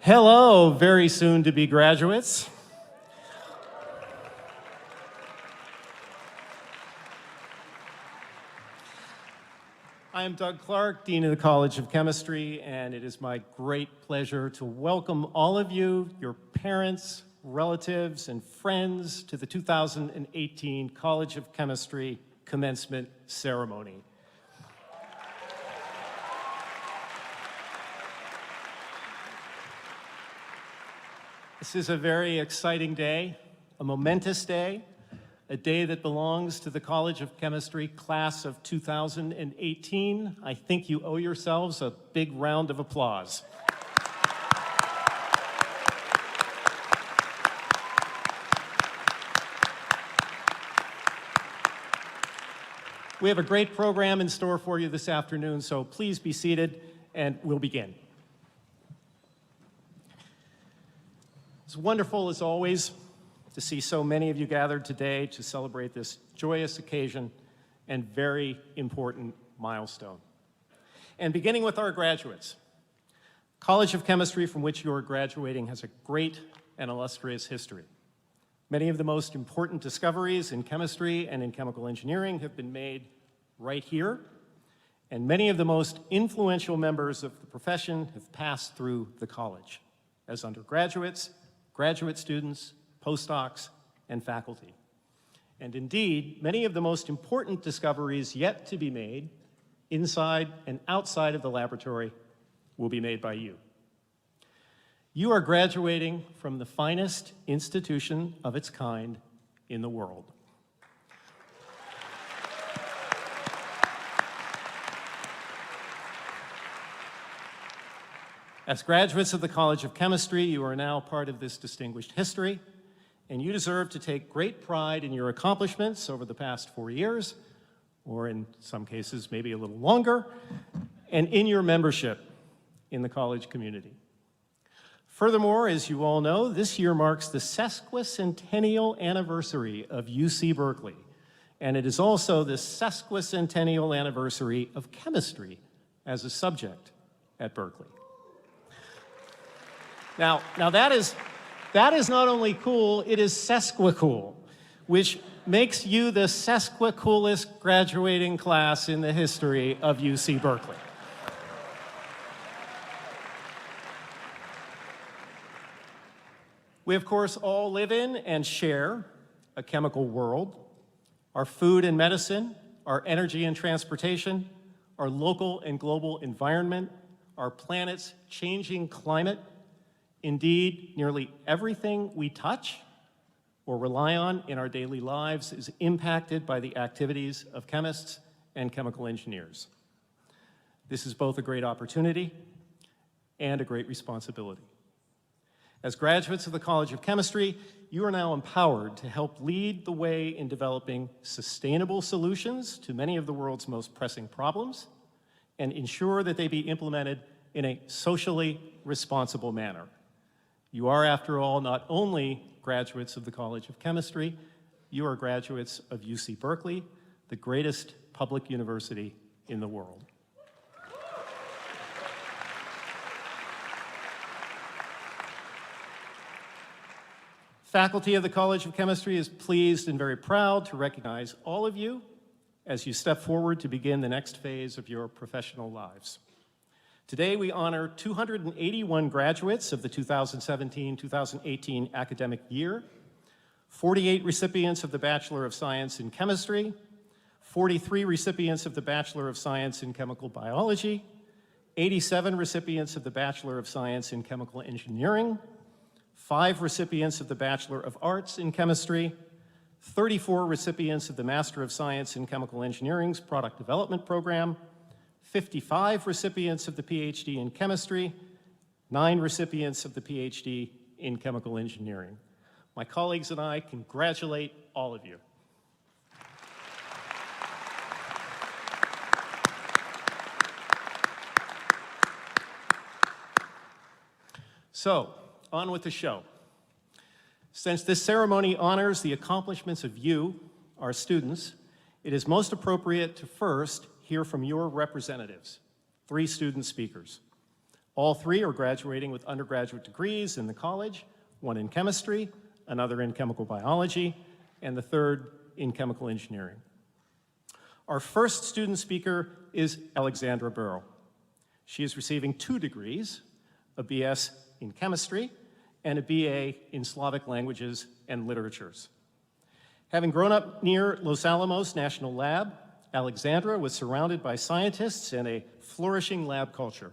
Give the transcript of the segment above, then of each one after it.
Hello, very soon to be graduates. I am Doug Clark, Dean of the College of Chemistry, and it is my great pleasure to welcome all of you, your parents, relatives, and friends to the 2018 College of Chemistry commencement ceremony. This is a very exciting day, a momentous day, a day that belongs to the College of Chemistry class of 2018. I think you owe yourselves a big round of applause. We have a great program in store for you this afternoon, so please be seated and we'll begin. It's wonderful, as always, to see so many of you gathered today to celebrate this joyous occasion and very important milestone. And beginning with our graduates, College of Chemistry from which you are graduating has a great and illustrious history. Many of the most important discoveries in chemistry and in chemical engineering have been made right here, and many of the most influential members of the profession have passed through the college as undergraduates, graduate students, postdocs, and faculty. And indeed, many of the most important discoveries yet to be made inside and outside of the laboratory will be made by you. You are graduating from the finest institution of its kind in the world. As graduates of the College of Chemistry, you are now part of this distinguished history, and you deserve to take great pride in your accomplishments over the past 4 years, or in some cases, maybe a little longer, and in your membership in the college community. Furthermore, as you all know, this year marks the sesquicentennial anniversary of UC Berkeley, and it is also the sesquicentennial anniversary of chemistry as a subject at Berkeley. Now that is not only cool, it is sesquicool, which makes you the sesquicoolest graduating class in the history of UC Berkeley. We, of course, all live in and share a chemical world. Our food and medicine, our energy and transportation, our local and global environment, our planet's changing climate. Indeed, nearly everything we touch or rely on in our daily lives is impacted by the activities of chemists and chemical engineers. This is both a great opportunity and a great responsibility. As graduates of the College of Chemistry, you are now empowered to help lead the way in developing sustainable solutions to many of the world's most pressing problems and ensure that they be implemented in a socially responsible manner. You are, after all, not only graduates of the College of Chemistry, you are graduates of UC Berkeley, the greatest public university in the world. Faculty of the College of Chemistry is pleased and very proud to recognize all of you as you step forward to begin the next phase of your professional lives. Today, we honor 281 graduates of the 2017-2018 academic year, 48 recipients of the Bachelor of Science in Chemistry, 43 recipients of the Bachelor of Science in Chemical Biology, 87 recipients of the Bachelor of Science in Chemical Engineering, 5 recipients of the Bachelor of Arts in Chemistry, 34 recipients of the Master of Science in Chemical Engineering's Product Development Program, 55 recipients of the PhD in Chemistry, 9 recipients of the PhD in Chemical Engineering. My colleagues and I congratulate all of you. So, on with the show. Since this ceremony honors the accomplishments of you, our students, it is most appropriate to first hear from your representatives, 3 student speakers. All 3 are graduating with undergraduate degrees in the college, 1 in chemistry, another in chemical biology, and the 3rd in chemical engineering. Our first student speaker is Alexandra Burrow. She is receiving 2 degrees, a BS in chemistry and a BA in Slavic languages and literatures. Having grown up near Los Alamos National Lab, Alexandra was surrounded by scientists and a flourishing lab culture.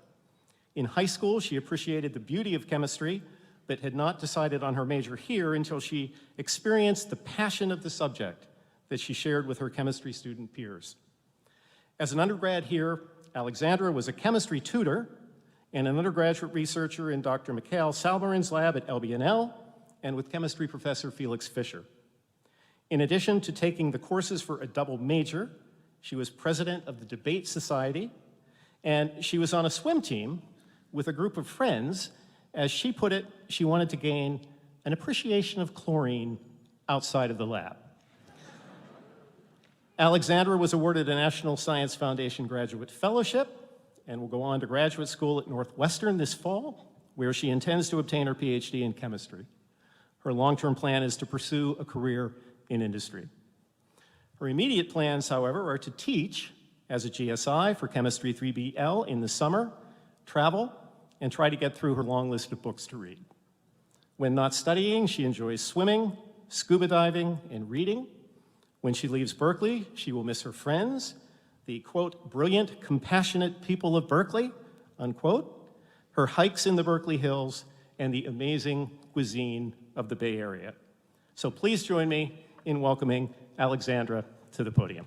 In high school, she appreciated the beauty of chemistry, but had not decided on her major here until she experienced the passion of the subject that she shared with her chemistry student peers. As an undergrad here, Alexandra was a chemistry tutor and an undergraduate researcher in Dr. Mikhail Salmarin's lab at LBNL and with chemistry professor Felix Fischer. In addition to taking the courses for a double major, she was president of the Debate Society, and she was on a swim team with a group of friends. As she put it, she wanted to gain an appreciation of chlorine outside of the lab. Alexandra was awarded a National Science Foundation Graduate Fellowship and will go on to graduate school at Northwestern this fall, where she intends to obtain her PhD in chemistry. Her long-term plan is to pursue a career in industry. Her immediate plans, however, are to teach as a GSI for Chemistry 3BL in the summer, travel, and try to get through her long list of books to read. When not studying, she enjoys swimming, scuba diving, and reading. When she leaves Berkeley, she will miss her friends, the, quote, brilliant, compassionate people of Berkeley, unquote, her hikes in the Berkeley Hills, and the amazing cuisine of the Bay Area. So please join me in welcoming Alexandra to the podium.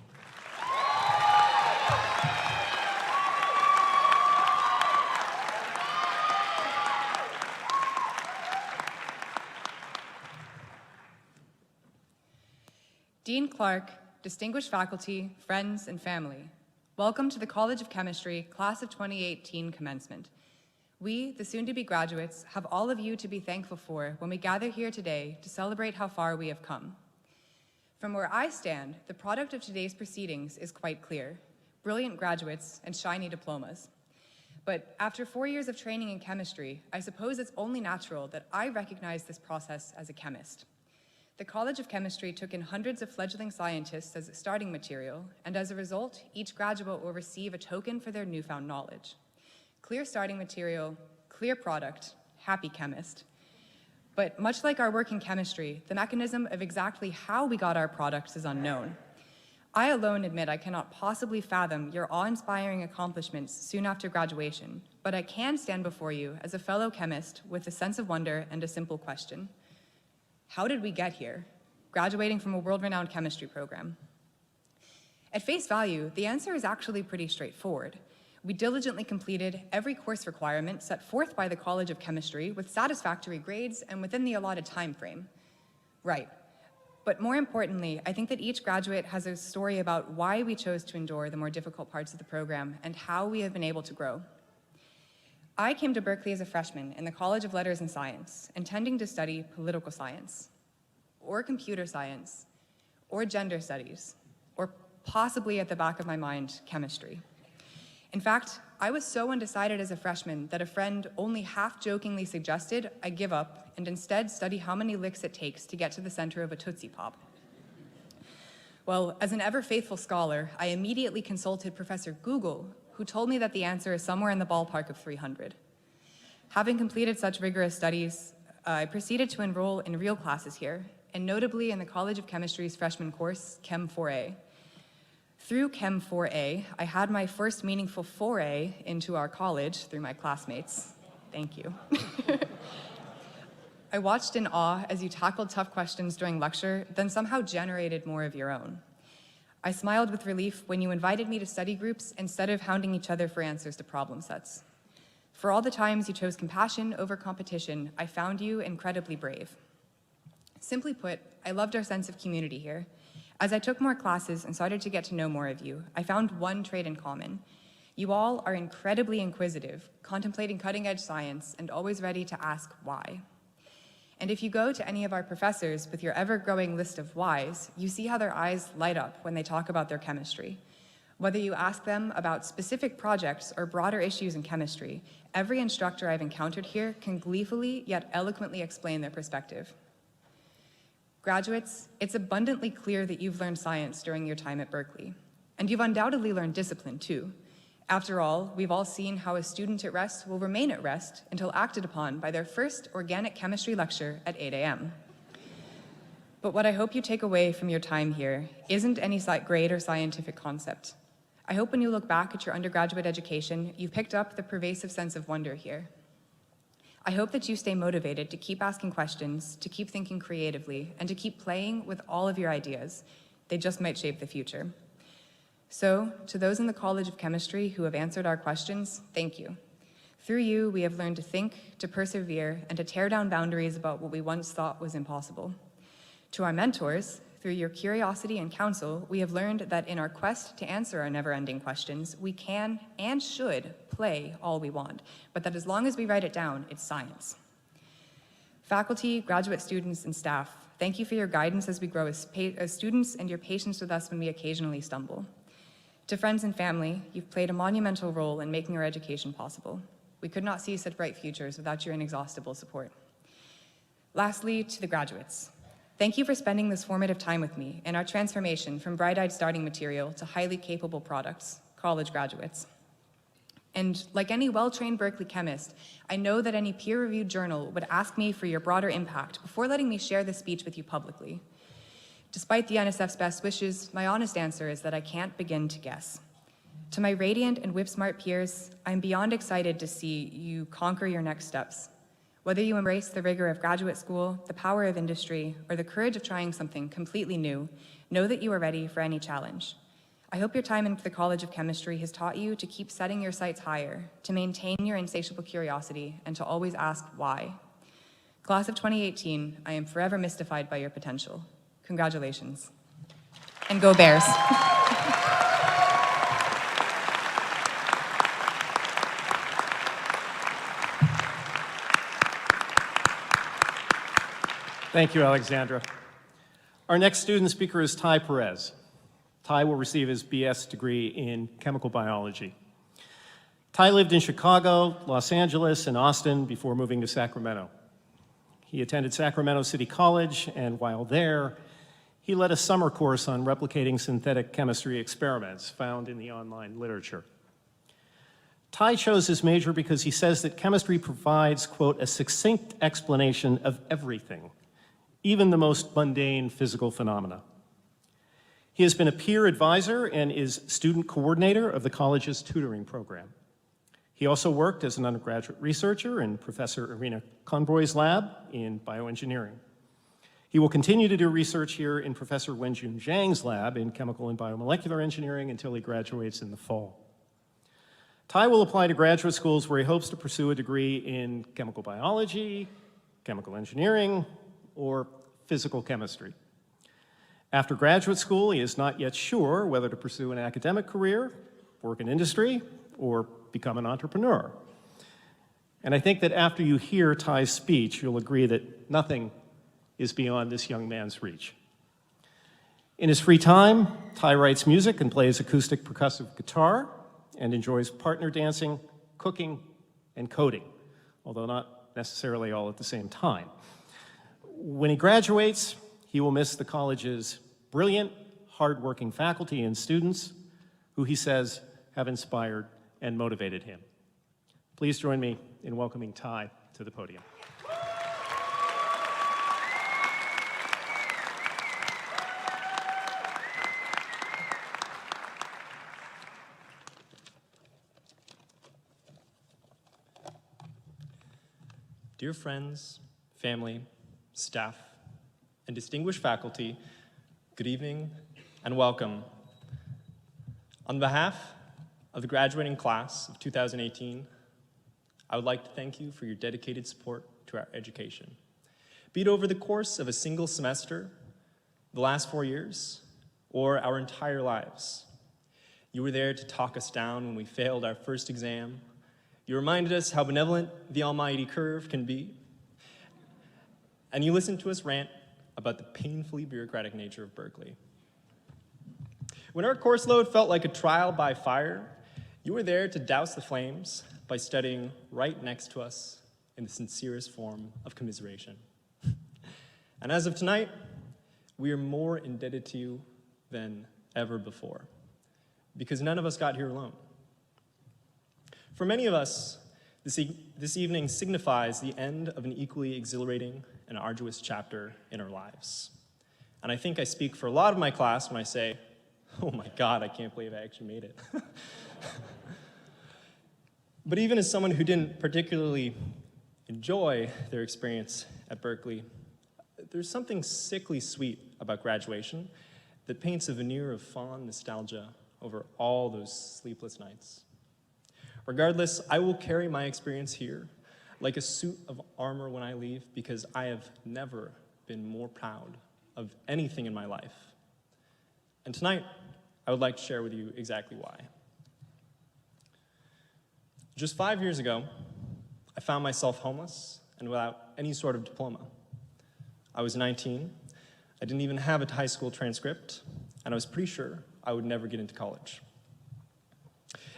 Dean Clark, distinguished faculty, friends, and family, welcome to the College of Chemistry Class of 2018 commencement. We, the soon-to-be graduates, have all of you to be thankful for when we gather here today to celebrate how far we have come. From where I stand, the product of today's proceedings is quite clear: brilliant graduates and shiny diplomas. But after 4 years of training in chemistry, I suppose it's only natural that I recognize this process as a chemist. The College of Chemistry took in hundreds of fledgling scientists as its starting material, and as a result, each graduate will receive a token for their newfound knowledge. Clear starting material, clear product, happy chemist. But much like our work in chemistry, the mechanism of exactly how we got our products is unknown. I alone admit I cannot possibly fathom your awe-inspiring accomplishments soon after graduation, but I can stand before you as a fellow chemist with a sense of wonder and a simple question. How did we get here, graduating from a world-renowned chemistry program? At face value, the answer is actually pretty straightforward. We diligently completed every course requirement set forth by the College of Chemistry with satisfactory grades and within the allotted time frame. Right. But more importantly, I think that each graduate has a story about why we chose to endure the more difficult parts of the program and how we have been able to grow. I came to Berkeley as a freshman in the College of Letters and Science, intending to study political science, or computer science, or gender studies, or possibly at the back of my mind, chemistry. In fact, I was so undecided as a freshman that a friend only half-jokingly suggested I give up and instead study how many licks it takes to get to the center of a Tootsie Pop. Well, as an ever-faithful scholar, I immediately consulted Professor Google, who told me that the answer is somewhere in the ballpark of 300. Having completed such rigorous studies, I proceeded to enroll in real classes here, and notably in the College of Chemistry's freshman course, Chem 4A. Through Chem 4A, I had my first meaningful foray into our college through my classmates. Thank you. I watched in awe as you tackled tough questions during lecture, then somehow generated more of your own. I smiled with relief when you invited me to study groups instead of hounding each other for answers to problem sets. For all the times you chose compassion over competition, I found you incredibly brave. Simply put, I loved our sense of community here. As I took more classes and started to get to know more of you, I found one trait in common. You all are incredibly inquisitive, contemplating cutting-edge science, and always ready to ask why. And if you go to any of our professors with your ever-growing list of whys, you see how their eyes light up when they talk about their chemistry. Whether you ask them about specific projects or broader issues in chemistry, every instructor I've encountered here can gleefully yet eloquently explain their perspective. Graduates, it's abundantly clear that you've learned science during your time at Berkeley, and you've undoubtedly learned discipline too. After all, we've all seen how a student at rest will remain at rest until acted upon by their first organic chemistry lecture at 8 a.m. But what I hope you take away from your time here isn't any grade or scientific concept. I hope when you look back at your undergraduate education, you've picked up the pervasive sense of wonder here. I hope that you stay motivated to keep asking questions, to keep thinking creatively, and to keep playing with all of your ideas. They just might shape the future. So, to those in the College of Chemistry who have answered our questions, thank you. Through you, we have learned to think, to persevere, and to tear down boundaries about what we once thought was impossible. To our mentors, through your curiosity and counsel, we have learned that in our quest to answer our never-ending questions, we can and should play all we want, but that as long as we write it down, it's science. Faculty, graduate students, and staff, thank you for your guidance as we grow as students and your patience with us when we occasionally stumble. To friends and family, you've played a monumental role in making our education possible. We could not see such bright futures without your inexhaustible support. Lastly, to the graduates, thank you for spending this formative time with me in our transformation from bright-eyed starting material to highly capable products, college graduates. And like any well-trained Berkeley chemist, I know that any peer-reviewed journal would ask me for your broader impact before letting me share this speech with you publicly. Despite the NSF's best wishes, my honest answer is that I can't begin to guess. To my radiant and whip-smart peers, I'm beyond excited to see you conquer your next steps. Whether you embrace the rigor of graduate school, the power of industry, or the courage of trying something completely new, know that you are ready for any challenge. I hope your time in the College of Chemistry has taught you to keep setting your sights higher, to maintain your insatiable curiosity, and to always ask why. Class of 2018, I am forever mystified by your potential. Congratulations. And go Bears. Thank you, Alexandra. Our next student speaker is Ty Perez. Ty will receive his BS degree in chemical biology. Ty lived in Chicago, Los Angeles, and Austin before moving to Sacramento. He attended Sacramento City College, and while there, he led a summer course on replicating synthetic chemistry experiments found in the online literature. Ty chose his major because he says that chemistry provides, quote, a succinct explanation of everything, even the most mundane physical phenomena. He has been a peer advisor and is student coordinator of the college's tutoring program. He also worked as an undergraduate researcher in Professor Irina Conboy's lab in bioengineering. He will continue to do research here in Professor Wenjun Zhang's lab in chemical and biomolecular engineering until he graduates in the fall. Ty will apply to graduate schools where he hopes to pursue a degree in chemical biology, chemical engineering, or physical chemistry. After graduate school, he is not yet sure whether to pursue an academic career, work in industry, or become an entrepreneur. And I think that after you hear Ty's speech, you'll agree that nothing is beyond this young man's reach. In his free time, Ty writes music and plays acoustic percussive guitar and enjoys partner dancing, cooking, and coding, although not necessarily all at the same time. When he graduates, he will miss the college's brilliant, hardworking faculty and students who he says have inspired and motivated him. Please join me in welcoming Ty to the podium. Dear friends, family, staff, and distinguished faculty, good evening and welcome. On behalf of the graduating class of 2018, I would like to thank you for your dedicated support to our education. Be it over the course of a single semester, the last 4 years, or our entire lives. You were there to talk us down when we failed our first exam. You reminded us how benevolent the almighty curve can be. And you listened to us rant about the painfully bureaucratic nature of Berkeley. When our course load felt like a trial by fire, you were there to douse the flames by studying right next to us in the sincerest form of commiseration. And as of tonight, we are more indebted to you than ever before, because none of us got here alone. For many of us, this evening signifies the end of an equally exhilarating and arduous chapter in our lives. And I think I speak for a lot of my class when I say, oh my God, I can't believe I actually made it. But even as someone who didn't particularly enjoy their experience at Berkeley, there's something sickly sweet about graduation that paints a veneer of fond nostalgia over all those sleepless nights. Regardless, I will carry my experience here like a suit of armor when I leave, because I have never been more proud of anything in my life. And tonight, I would like to share with you exactly why. Just 5 years ago, I found myself homeless and without any sort of diploma. I was 19, I didn't even have a high school transcript, and I was pretty sure I would never get into college.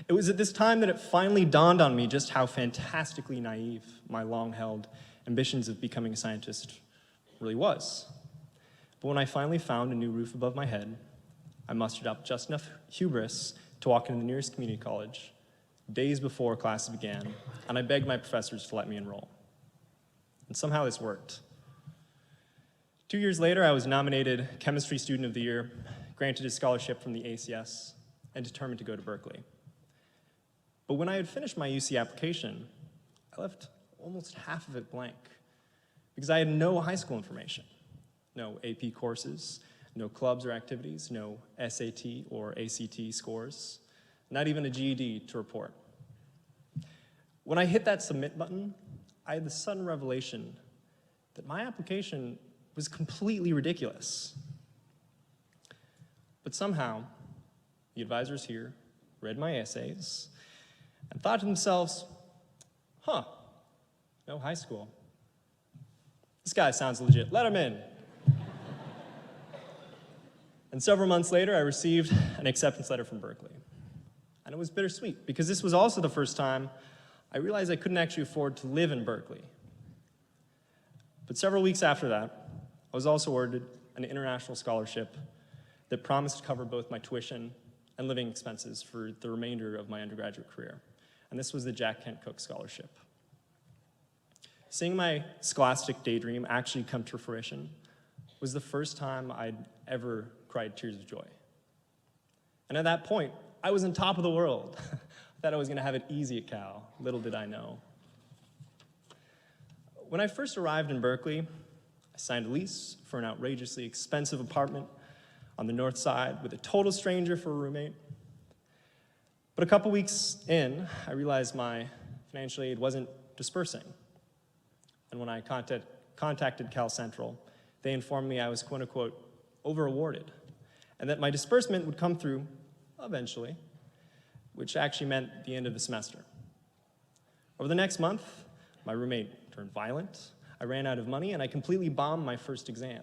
It was at this time that it finally dawned on me just how fantastically naive my long-held ambitions of becoming a scientist really was. But when I finally found a new roof above my head, I mustered up just enough hubris to walk into the nearest community college days before classes began, and I begged my professors to let me enroll. And somehow this worked. 2 years later, I was nominated Chemistry Student of the Year, granted a scholarship from the ACS, and determined to go to Berkeley. But when I had finished my UC application, I left almost half of it blank because I had no high school information, no AP courses, no clubs or activities, no SAT or ACT scores, not even a GED to report. When I hit that submit button, I had the sudden revelation that my application was completely ridiculous. But somehow, the advisors here read my essays and thought to themselves, huh, no high school. This guy sounds legit, let him in. And several months later, I received an acceptance letter from Berkeley. And it was bittersweet, because this was also the first time I realized I couldn't actually afford to live in Berkeley. But several weeks after that, I was also awarded an international scholarship that promised to cover both my tuition and living expenses for the remainder of my undergraduate career. And this was the Jack Kent Cooke Scholarship. Seeing my scholastic daydream actually come to fruition was the first time I'd ever cried tears of joy. And at that point, I was on top of the world. I thought I was gonna have it easy at Cal. Little did I know. When I first arrived in Berkeley, I signed a lease for an outrageously expensive apartment on the north side with a total stranger for a roommate. But a couple weeks in, I realized my financial aid wasn't dispersing. And when I contacted Cal Central, they informed me I was quote unquote over-awarded, and that my disbursement would come through eventually, which actually meant the end of the semester. Over the next month, my roommate turned violent, I ran out of money, and I completely bombed my first exam.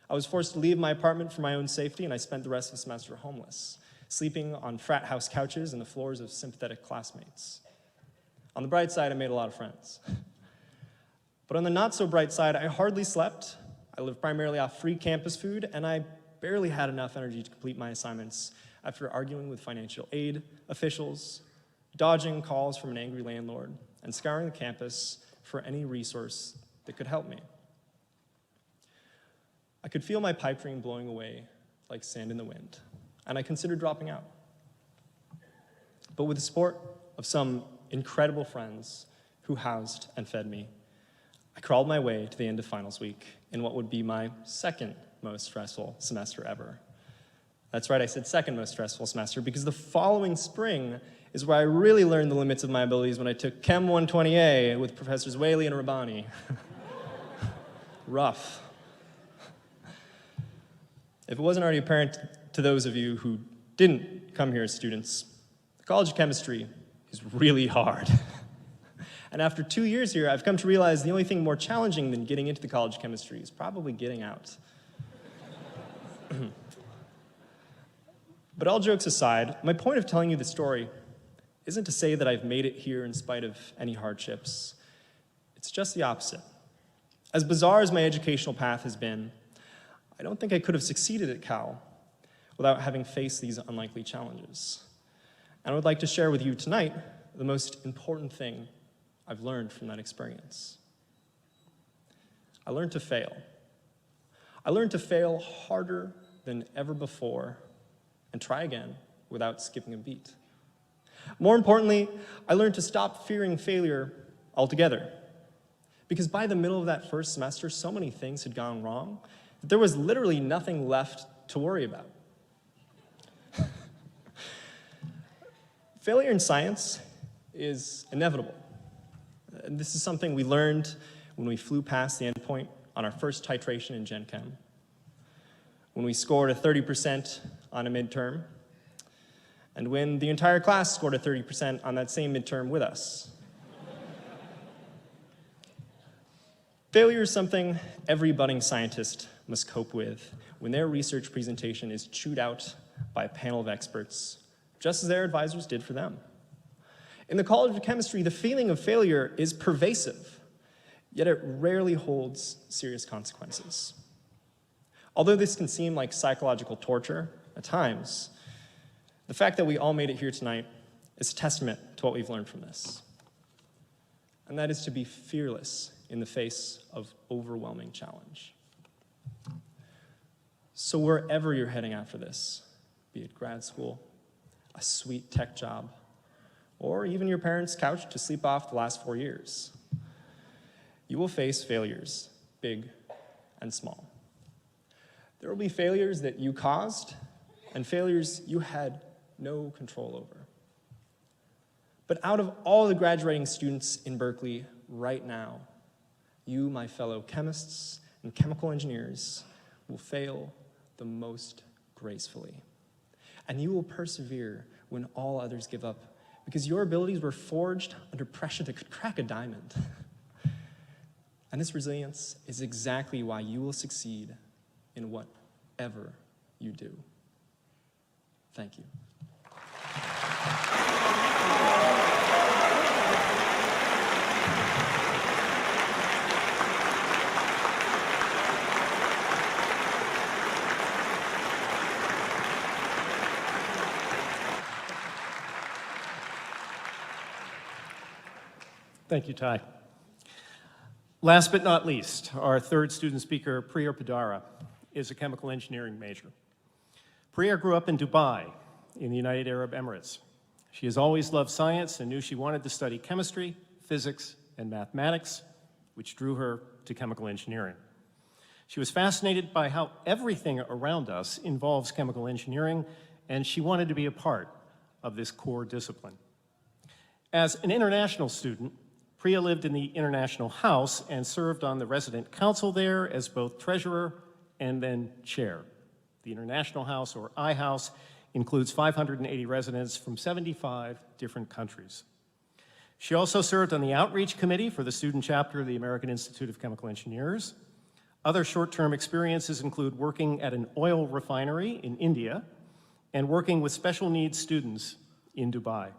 I was forced to leave my apartment for my own safety, and I spent the rest of the semester homeless, sleeping on frat house couches and the floors of sympathetic classmates. On the bright side, I made a lot of friends. But on the not so bright side, I hardly slept. I lived primarily off free campus food, and I barely had enough energy to complete my assignments after arguing with financial aid officials, dodging calls from an angry landlord, and scouring the campus for any resource that could help me. I could feel my pipe dream blowing away like sand in the wind, and I considered dropping out. But with the support of some incredible friends who housed and fed me, I crawled my way to the end of finals week in what would be my second most stressful semester ever. That's right, I said second most stressful semester because the following spring is where I really learned the limits of my abilities when I took Chem 120A with Professors Whaley and Rabbani. Rough. If it wasn't already apparent to those of you who didn't come here as students, the College of Chemistry is really hard. And after 2 years here, I've come to realize the only thing more challenging than getting into the College of Chemistry is probably getting out. But all jokes aside, my point of telling you the story isn't to say that I've made it here in spite of any hardships. It's just the opposite. As bizarre as my educational path has been, I don't think I could have succeeded at Cal without having faced these unlikely challenges. And I would like to share with you tonight the most important thing I've learned from that experience. I learned to fail. I learned to fail harder than ever before and try again without skipping a beat. More importantly, I learned to stop fearing failure altogether. Because by the middle of that first semester, so many things had gone wrong that there was literally nothing left to worry about. Failure in science is inevitable. And this is something we learned when we flew past the endpoint on our first titration in Gen Chem, when we scored a 30% on a midterm, and when the entire class scored a 30% on that same midterm with us. Failure is something every budding scientist must cope with when their research presentation is chewed out by a panel of experts, just as their advisors did for them. In the College of Chemistry, the feeling of failure is pervasive, yet it rarely holds serious consequences. Although this can seem like psychological torture at times, the fact that we all made it here tonight is a testament to what we've learned from this. And that is to be fearless in the face of overwhelming challenge. So wherever you're heading after this, be it grad school, a sweet tech job, or even your parents' couch to sleep off the last 4 years, you will face failures, big and small. There will be failures that you caused and failures you had no control over. But out of all the graduating students in Berkeley right now, you, my fellow chemists and chemical engineers, will fail the most gracefully. And you will persevere when all others give up, because your abilities were forged under pressure that could crack a diamond. And this resilience is exactly why you will succeed in whatever you do. Thank you. Thank you, Ty. Last but not least, our third student speaker, Priya Padara, is a chemical engineering major. Priya grew up in Dubai, in the United Arab Emirates. She has always loved science and knew she wanted to study chemistry, physics, and mathematics, which drew her to chemical engineering. She was fascinated by how everything around us involves chemical engineering, and she wanted to be a part of this core discipline. As an international student, Priya lived in the International House and served on the resident council there as both treasurer and then chair. The International House, or I-House, includes 580 residents from 75 different countries. She also served on the outreach committee for the student chapter of the American Institute of Chemical Engineers. Other short-term experiences include working at an oil refinery in India and working with special needs students in Dubai.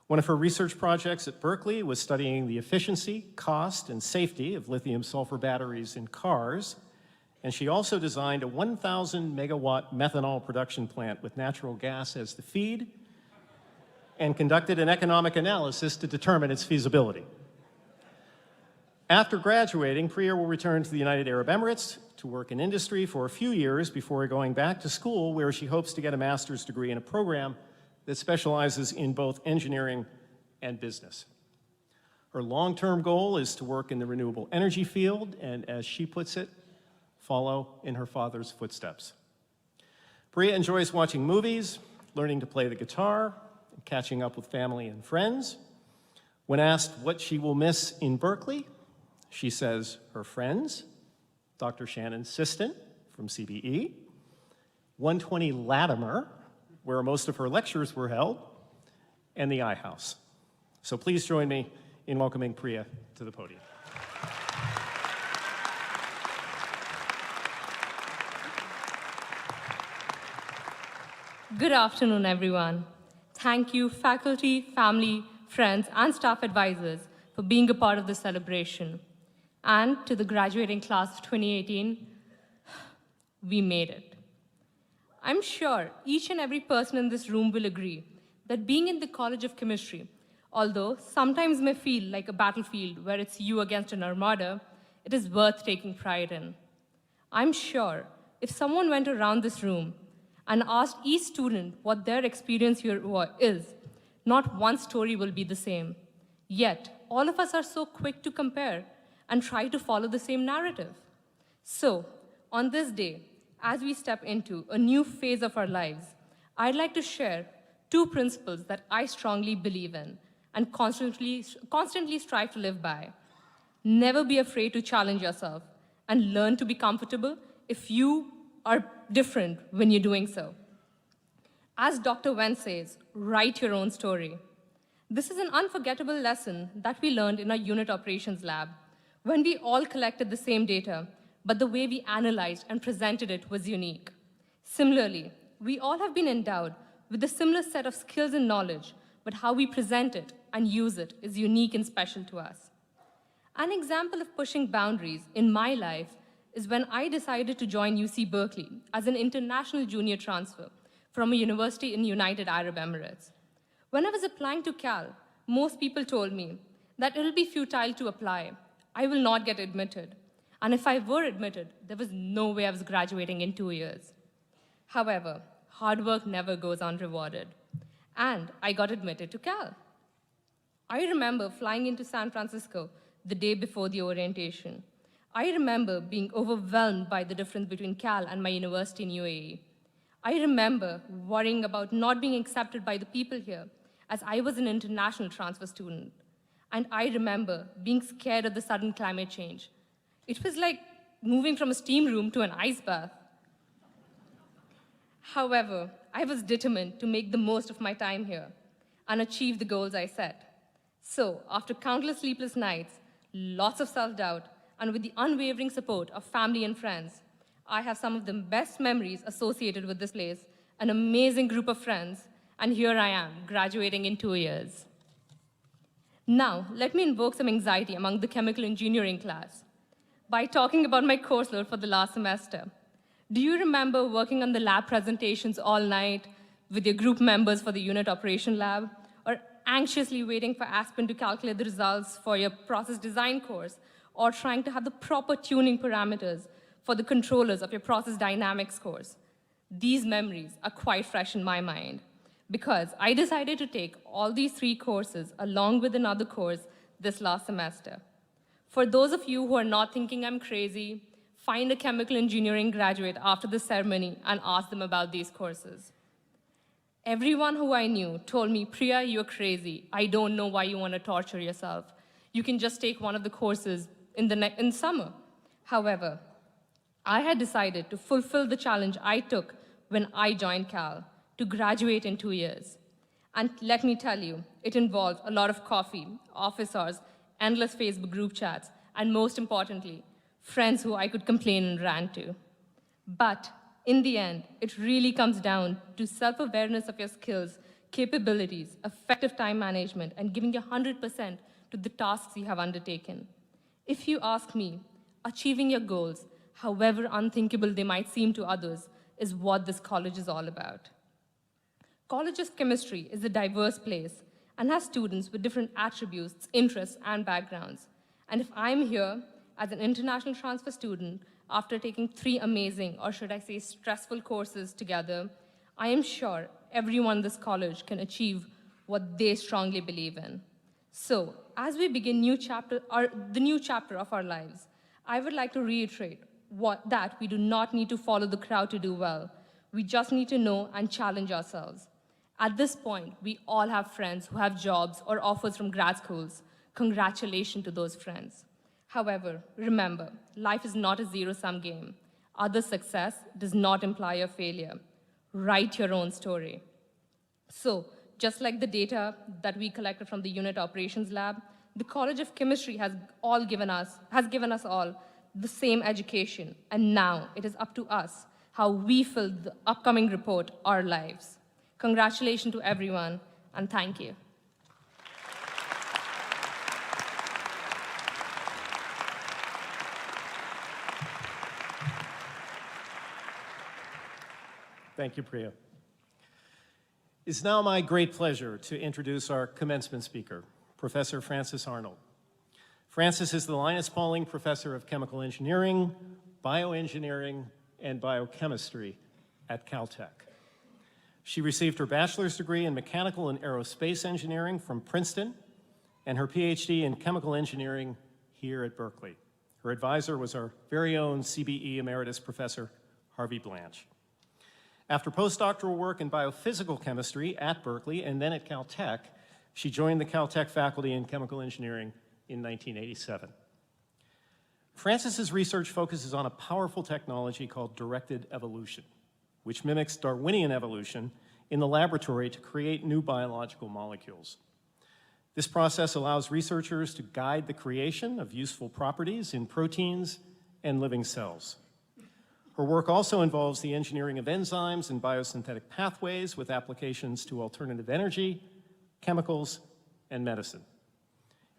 One of her research projects at Berkeley was studying the efficiency, cost, and safety of lithium-sulfur batteries in cars, and she also designed a 1,000 megawatt methanol production plant with natural gas as the feed and conducted an economic analysis to determine its feasibility. After graduating, Priya will return to the United Arab Emirates to work in industry for a few years before going back to school, where she hopes to get a master's degree in a program that specializes in both engineering and business. Her long-term goal is to work in the renewable energy field and, as she puts it, follow in her father's footsteps. Priya enjoys watching movies, learning to play the guitar, and catching up with family and friends. When asked what she will miss in Berkeley, she says her friends, Dr. Shannon Siston from CBE, 120 Latimer, where most of her lectures were held, and the iHouse. So please join me in welcoming Priya to the podium. Good afternoon, everyone. Thank you, faculty, family, friends, and staff advisors for being a part of this celebration. And to the graduating class of 2018, we made it. I'm sure each and every person in this room will agree that being in the College of Chemistry, although sometimes may feel like a battlefield where it's you against an armada, it is worth taking pride in. I'm sure if someone went around this room and asked each student what their experience here is, not one story will be the same. Yet, all of us are so quick to compare and try to follow the same narrative. So, on this day, as we step into a new phase of our lives, I'd like to share 2 principles that I strongly believe in and constantly strive to live by. Never be afraid to challenge yourself and learn to be comfortable if you are different when you're doing so. As Dr. Wen says, write your own story. This is an unforgettable lesson that we learned in our unit operations lab when we all collected the same data, but the way we analyzed and presented it was unique. Similarly, we all have been endowed with a similar set of skills and knowledge, but how we present it and use it is unique and special to us. An example of pushing boundaries in my life is when I decided to join UC Berkeley as an international junior transfer from a university in United Arab Emirates. When I was applying to Cal, most people told me that it'll be futile to apply. I will not get admitted. And if I were admitted, there was no way I was graduating in 2 years. However, hard work never goes unrewarded. And I got admitted to Cal. I remember flying into San Francisco the day before the orientation. I remember being overwhelmed by the difference between Cal and my university in UAE. I remember worrying about not being accepted by the people here, as I was an international transfer student. And I remember being scared of the sudden climate change. It was like moving from a steam room to an ice bath. However, I was determined to make the most of my time here and achieve the goals I set. So, after countless sleepless nights, lots of self-doubt, and with the unwavering support of family and friends, I have some of the best memories associated with this place, an amazing group of friends, and here I am, graduating in 2 years. Now, let me invoke some anxiety among the chemical engineering class by talking about my course load for the last semester. Do you remember working on the lab presentations all night with your group members for the unit operation lab, or anxiously waiting for Aspen to calculate the results for your process design course, or trying to have the proper tuning parameters for the controllers of your process dynamics course? These memories are quite fresh in my mind because I decided to take all these 3 courses along with another course this last semester. For those of you who are not thinking I'm crazy, find a chemical engineering graduate after the ceremony and ask them about these courses. Everyone who I knew told me, Priya, you're crazy. I don't know why you want to torture yourself. You can just take one of the courses in summer. However, I had decided to fulfill the challenge I took when I joined Cal, to graduate in 2 years. And let me tell you, it involved a lot of coffee, office hours, endless Facebook group chats, and most importantly, friends who I could complain and rant to. But in the end, it really comes down to self-awareness of your skills, capabilities, effective time management, and giving your 100% to the tasks you have undertaken. If you ask me, achieving your goals, however unthinkable they might seem to others, is what this college is all about. College of Chemistry is a diverse place and has students with different attributes, interests, and backgrounds. And if I'm here as an international transfer student after taking 3 amazing, or should I say stressful courses together, I am sure everyone in this college can achieve what they strongly believe in. So, as we begin the new chapter of our lives, I would like to reiterate that we do not need to follow the crowd to do well. We just need to know and challenge ourselves. At this point, we all have friends who have jobs or offers from grad schools. Congratulations to those friends. However, remember, life is not a zero-sum game. Other success does not imply a failure. Write your own story. So, just like the data that we collected from the Unit Operations Lab, the College of Chemistry has given us all the same education, and now it is up to us how we fill the upcoming report our lives. Congratulations to everyone, and thank you. Thank you, Priya. It's now my great pleasure to introduce our commencement speaker, Professor Frances Arnold. Frances is the Linus Pauling Professor of Chemical Engineering, Bioengineering, and Biochemistry at Caltech. She received her bachelor's degree in Mechanical and Aerospace Engineering from Princeton and her PhD in Chemical Engineering here at Berkeley. Her advisor was our very own CBE Emeritus Professor, Harvey Blanche. After postdoctoral work in biophysical chemistry at Berkeley and then at Caltech, she joined the Caltech faculty in chemical engineering in 1987. Frances's research focuses on a powerful technology called directed evolution, which mimics Darwinian evolution in the laboratory to create new biological molecules. This process allows researchers to guide the creation of useful properties in proteins and living cells. Her work also involves the engineering of enzymes and biosynthetic pathways with applications to alternative energy, chemicals, and medicine.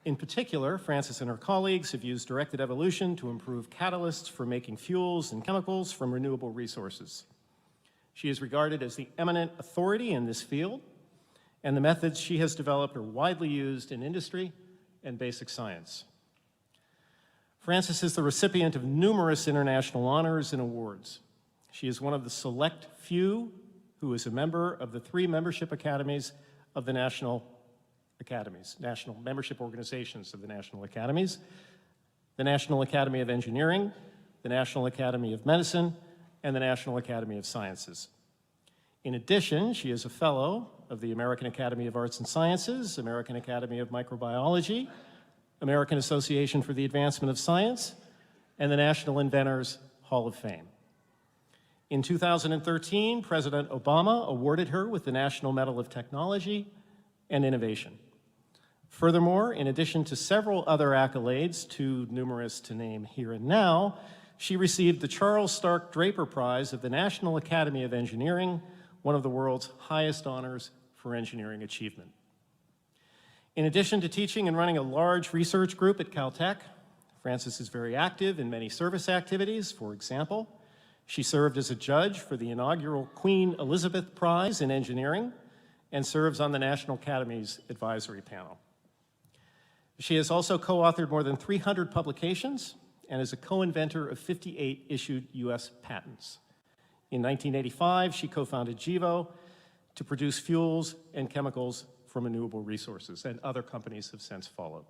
In particular, Frances and her colleagues have used directed evolution to improve catalysts for making fuels and chemicals from renewable resources. She is regarded as the eminent authority in this field, and the methods she has developed are widely used in industry and basic science. Frances is the recipient of numerous international honors and awards. She is one of the select few who is a member of the 3 membership academies of the national membership organizations of the national academies, the National Academy of Engineering, the National Academy of Medicine, and the National Academy of Sciences. In addition, she is a fellow of the American Academy of Arts and Sciences, American Academy of Microbiology, American Association for the Advancement of Science, and the National Inventors Hall of Fame. In 2013, President Obama awarded her with the National Medal of Technology and Innovation. Furthermore, in addition to several other accolades, too numerous to name here and now, she received the Charles Stark Draper Prize of the National Academy of Engineering, one of the world's highest honors for engineering achievement. In addition to teaching and running a large research group at Caltech, Frances is very active in many service activities. For example, she served as a judge for the inaugural Queen Elizabeth Prize in Engineering and serves on the National Academy's advisory panel. She has also co-authored more than 300 publications and is a co-inventor of 58 issued US patents. In 1985, she co-founded GEVO to produce fuels and chemicals from renewable resources, and other companies have since followed.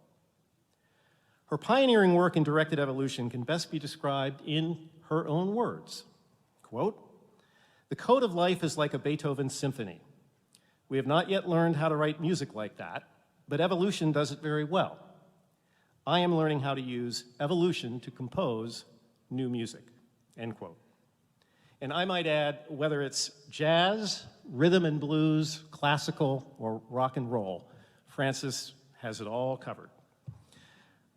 Her pioneering work in directed evolution can best be described in her own words. Quote, "The code of life is like a Beethoven symphony. We have not yet learned how to write music like that, but evolution does it very well. I am learning how to use evolution to compose new music," end quote. And I might add, whether it's jazz, rhythm and blues, classical, or rock and roll, Frances has it all covered.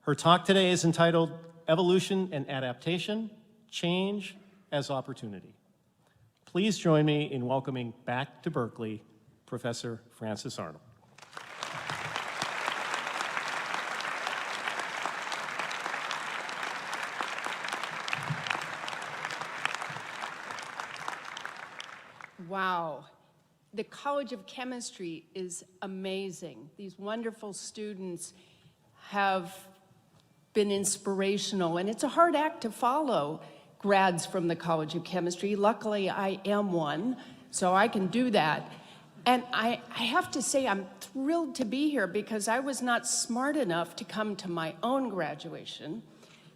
Her talk today is entitled Evolution and Adaptation, Change as Opportunity. Please join me in welcoming back to Berkeley, Professor Frances Arnold. Wow. The College of Chemistry is amazing. These wonderful students have been inspirational, and it's a hard act to follow grads from the College of Chemistry. Luckily, I am one, so I can do that. And I have to say, I'm thrilled to be here because I was not smart enough to come to my own graduation.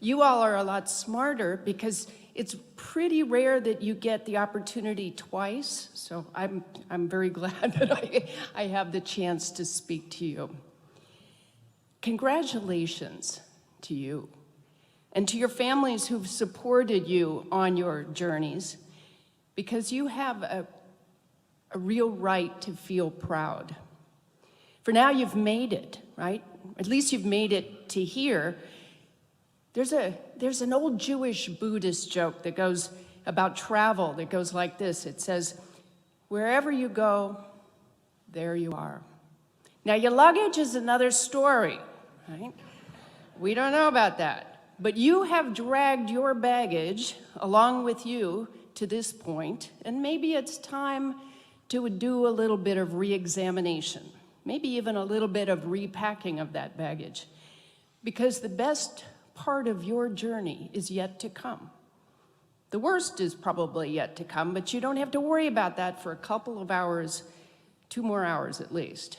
You all are a lot smarter because it's pretty rare that you get the opportunity twice. So I'm very glad that I have the chance to speak to you. Congratulations to you and to your families who've supported you on your journeys, because you have a real right to feel proud. For now, you've made it, right? At least you've made it to here. There's an old Jewish Buddhist joke that goes about travel that goes like this. It says, wherever you go, there you are. Now, your luggage is another story, right? We don't know about that. But you have dragged your baggage along with you to this point, and maybe it's time to do a little bit of re-examination, maybe even a little bit of repacking of that baggage, because the best part of your journey is yet to come. The worst is probably yet to come, but you don't have to worry about that for a couple of hours, 2 more hours at least.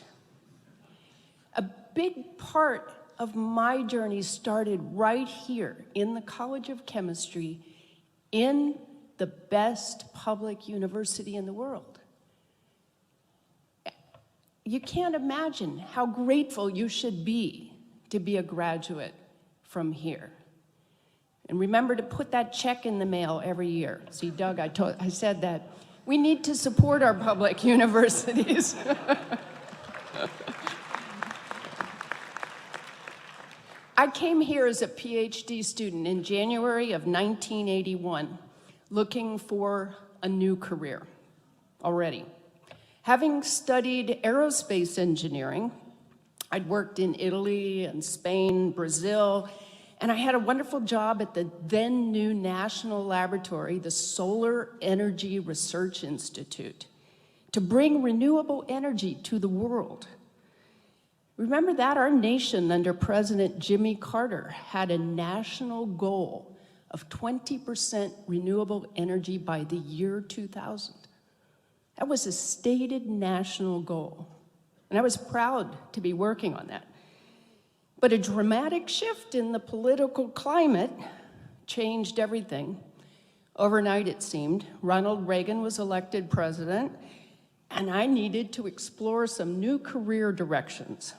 A big part of my journey started right here in the College of Chemistry, in the best public university in the world. You can't imagine how grateful you should be to be a graduate from here. And remember to put that check in the mail every year. See, Doug, I said that. We need to support our public universities. I came here as a PhD student in January of 1981, looking for a new career already. Having studied aerospace engineering, I'd worked in Italy and Spain, Brazil, and I had a wonderful job at the then new national laboratory, the Solar Energy Research Institute, to bring renewable energy to the world. Remember that our nation under President Jimmy Carter had a national goal of 20% renewable energy by the year 2000. That was a stated national goal, and I was proud to be working on that. But a dramatic shift in the political climate changed everything. Overnight, it seemed, Ronald Reagan was elected president, and I needed to explore some new career directions.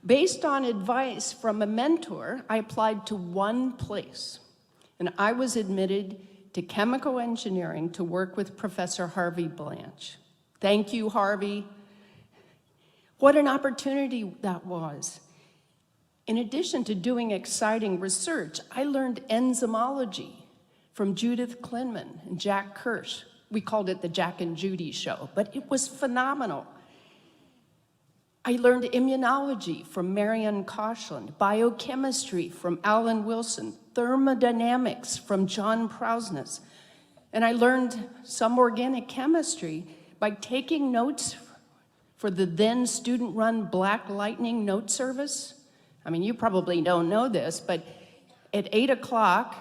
Based on advice from a mentor, I applied to one place, and I was admitted to chemical engineering to work with Professor Harvey Blanch. Thank you, Harvey. What an opportunity that was. In addition to doing exciting research, I learned enzymology from Judith Klinman and Jack Kirsch. We called it the Jack and Judy show, but it was phenomenal. I learned immunology from Marianne Koshland, biochemistry from Alan Wilson, thermodynamics from John Prausness, and I learned some organic chemistry by taking notes for the then student-run Black Lightning note service. I mean, you probably don't know this, but at 8 o'clock,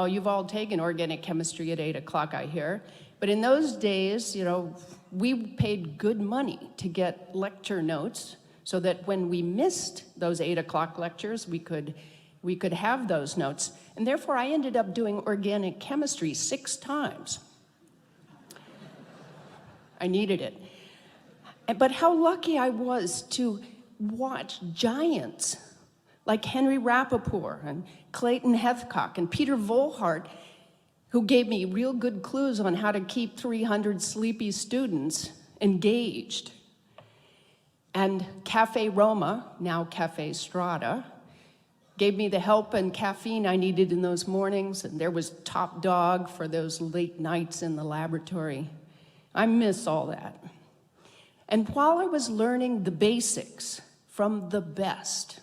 you've all taken organic chemistry at 8 o'clock, I hear. But in those days, you know, we paid good money to get lecture notes so that when we missed those 8 o'clock lectures, we could have those notes. And therefore, I ended up doing organic chemistry 6 times. I needed it. But how lucky I was to watch giants like Henry Rappaport and Clayton Heathcock and Peter Volhart, who gave me real good clues on how to keep 300 sleepy students engaged. And Cafe Roma, now Cafe Strada, gave me the help and caffeine I needed in those mornings, and there was top dog for those late nights in the laboratory. I miss all that. And while I was learning the basics from the best,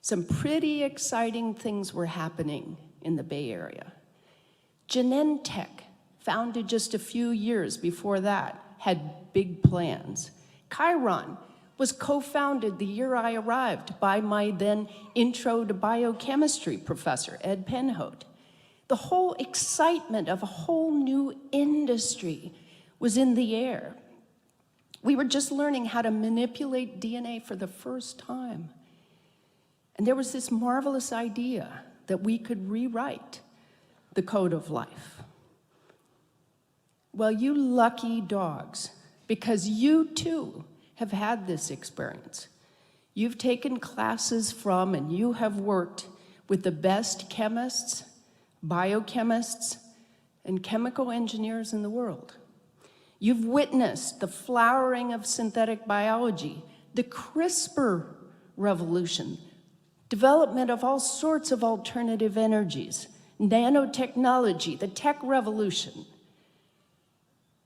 some pretty exciting things were happening in the Bay Area. Genentech, founded just a few years before that, had big plans. Chiron was co-founded the year I arrived by my then Intro to Biochemistry professor, Ed Penhote. The whole excitement of a whole new industry was in the air. We were just learning how to manipulate DNA for the first time. And there was this marvelous idea that we could rewrite the code of life. Well, you lucky dogs, because you too have had this experience. You've taken classes from and you have worked with the best chemists, biochemists, and chemical engineers in the world. You've witnessed the flowering of synthetic biology, the CRISPR revolution, development of all sorts of alternative energies, nanotechnology, the tech revolution.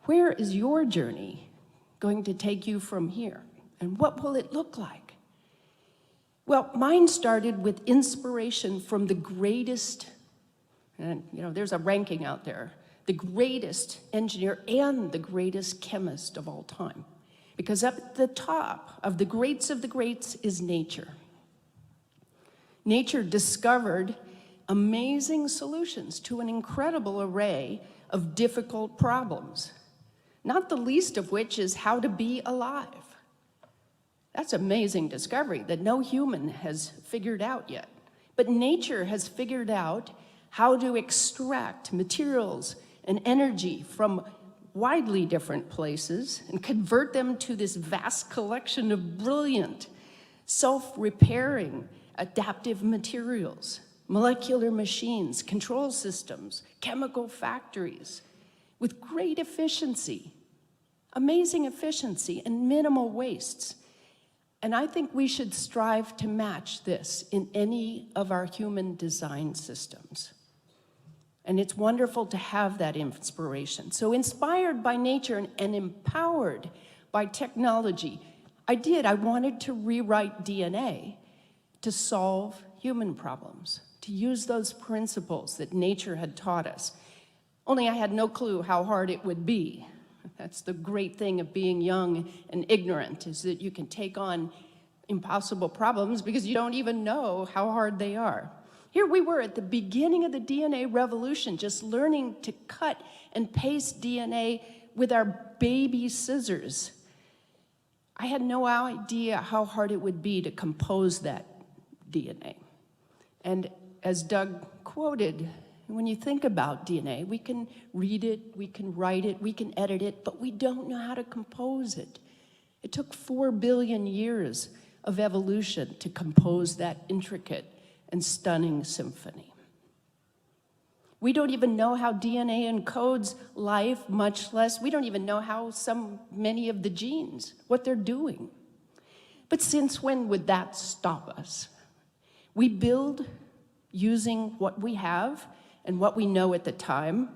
Where is your journey going to take you from here? And what will it look like? Well, mine started with inspiration from the greatest, and there's a ranking out there, the greatest engineer and the greatest chemist of all time. Because up at the top of the greats is nature. Nature discovered amazing solutions to an incredible array of difficult problems, not the least of which is how to be alive. That's an amazing discovery that no human has figured out yet. But nature has figured out how to extract materials and energy from widely different places and convert them to this vast collection of brilliant, self-repairing, adaptive materials, molecular machines, control systems, chemical factories, with great efficiency, amazing efficiency, and minimal wastes. And I think we should strive to match this in any of our human design systems. And it's wonderful to have that inspiration. So inspired by nature and empowered by technology, I wanted to rewrite DNA to solve human problems, to use those principles that nature had taught us. Only I had no clue how hard it would be. That's the great thing of being young and ignorant, is that you can take on impossible problems because you don't even know how hard they are. Here we were at the beginning of the DNA revolution, just learning to cut and paste DNA with our baby scissors. I had no idea how hard it would be to compose that DNA. And as Doug quoted, when you think about DNA, we can read it, we can write it, we can edit it, but we don't know how to compose it. It took 4 billion years of evolution to compose that intricate and stunning symphony. We don't even know how DNA encodes life, much less, we don't even know how many of the genes, what they're doing. But since when would that stop us? We build using what we have and what we know at the time,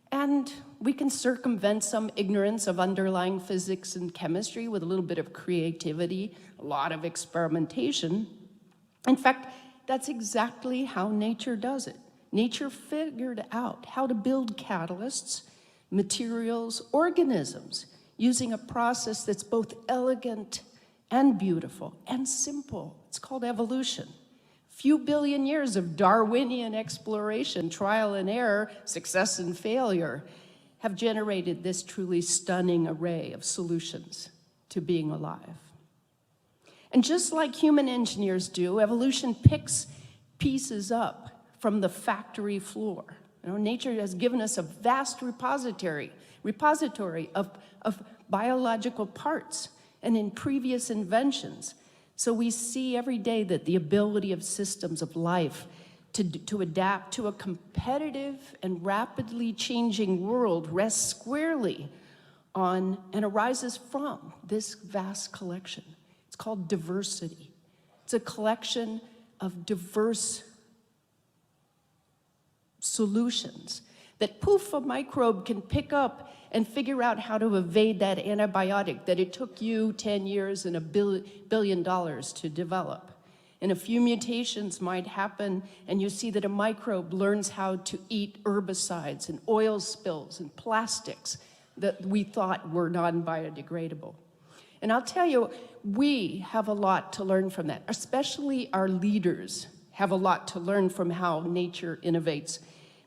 and we can circumvent some ignorance of underlying physics and chemistry with a little bit of creativity, a lot of experimentation. In fact, that's exactly how nature does it. Nature figured out how to build catalysts, materials, organisms, using a process that's both elegant and beautiful and simple. It's called evolution. Few billion years of Darwinian exploration, trial and error, success and failure, have generated this truly stunning array of solutions to being alive. And just like human engineers do, evolution picks pieces up from the factory floor. Nature has given us a vast repository of biological parts and in previous inventions. So we see every day that the ability of systems of life to adapt to a competitive and rapidly changing world rests squarely on and arises from this vast collection. It's called diversity. It's a collection of diverse solutions that a microbe can pick up and figure out how to evade that antibiotic that it took you 10 years and $1 billion to develop. And a few mutations might happen, and you see that a microbe learns how to eat herbicides and oil spills and plastics that we thought were non-biodegradable. And I'll tell you, we have a lot to learn from that, especially our leaders have a lot to learn from how nature innovates,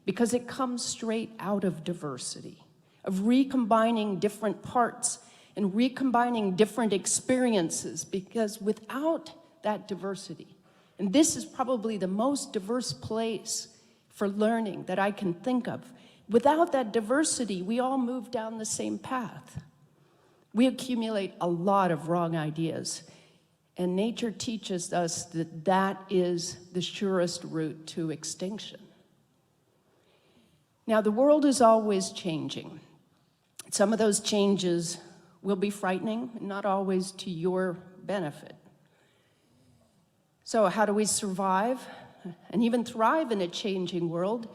because it comes straight out of diversity. of recombining different parts and recombining different experiences, because without that diversity, and this is probably the most diverse place for learning that I can think of, without that diversity, we all move down the same path. We accumulate a lot of wrong ideas, and nature teaches us that that is the surest route to extinction. Now, the world is always changing. Some of those changes will be frightening, not always to your benefit. So how do we survive and even thrive in a changing world?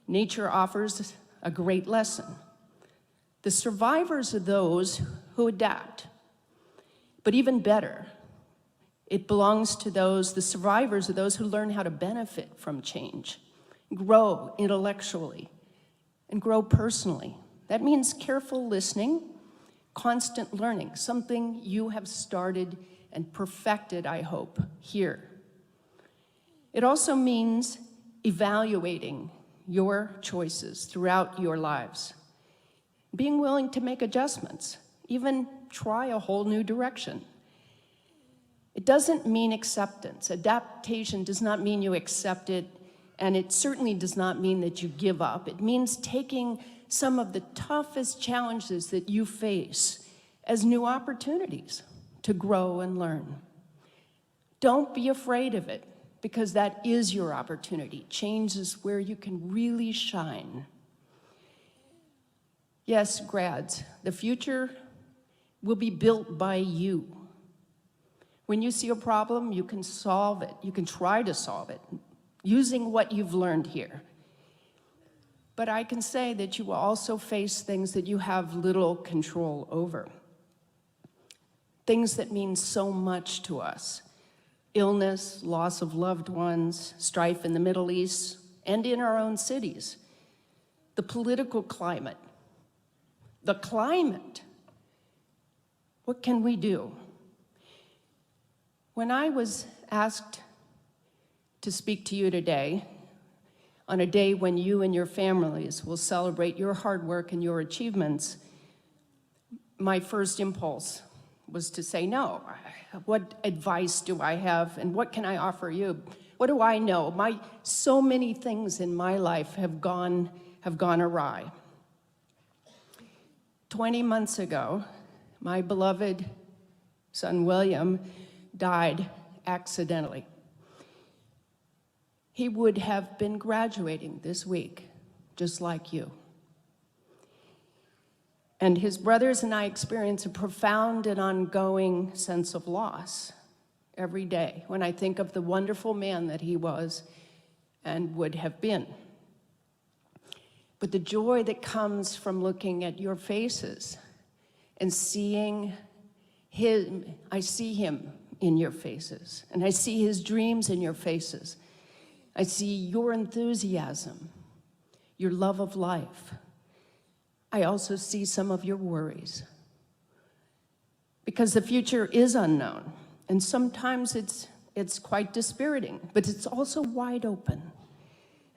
Nature offers a great lesson. The survivors are those who adapt. But even better, it belongs to those, the survivors are those who learn how to benefit from change, grow intellectually, and grow personally. That means careful listening, constant learning, something you have started and perfected, I hope, here. It also means evaluating your choices throughout your lives, being willing to make adjustments, even try a whole new direction. It doesn't mean acceptance. Adaptation does not mean you accept it, and it certainly does not mean that you give up. It means taking some of the toughest challenges that you face as new opportunities to grow and learn. Don't be afraid of it, because that is your opportunity. Change is where you can really shine. Yes, grads, the future will be built by you. When you see a problem, you can solve it. You can try to solve it using what you've learned here. But I can say that you will also face things that you have little control over. Things that mean so much to us. Illness, loss of loved ones, strife in the Middle East, and in our own cities. The political climate. The climate. What can we do? When I was asked to speak to you today, on a day when you and your families will celebrate your hard work and your achievements, my first impulse was to say no. What advice do I have, and what can I offer you? What do I know? So many things in my life have gone awry. 20 months ago, my beloved son William died accidentally. He would have been graduating this week, just like you. And his brothers and I experience a profound and ongoing sense of loss every day when I think of the wonderful man that he was and would have been. But the joy that comes from looking at your faces and seeing him, I see him in your faces, and I see his dreams in your faces. I see your enthusiasm, your love of life. I also see some of your worries. Because the future is unknown, and sometimes it's quite dispiriting, but it's also wide open,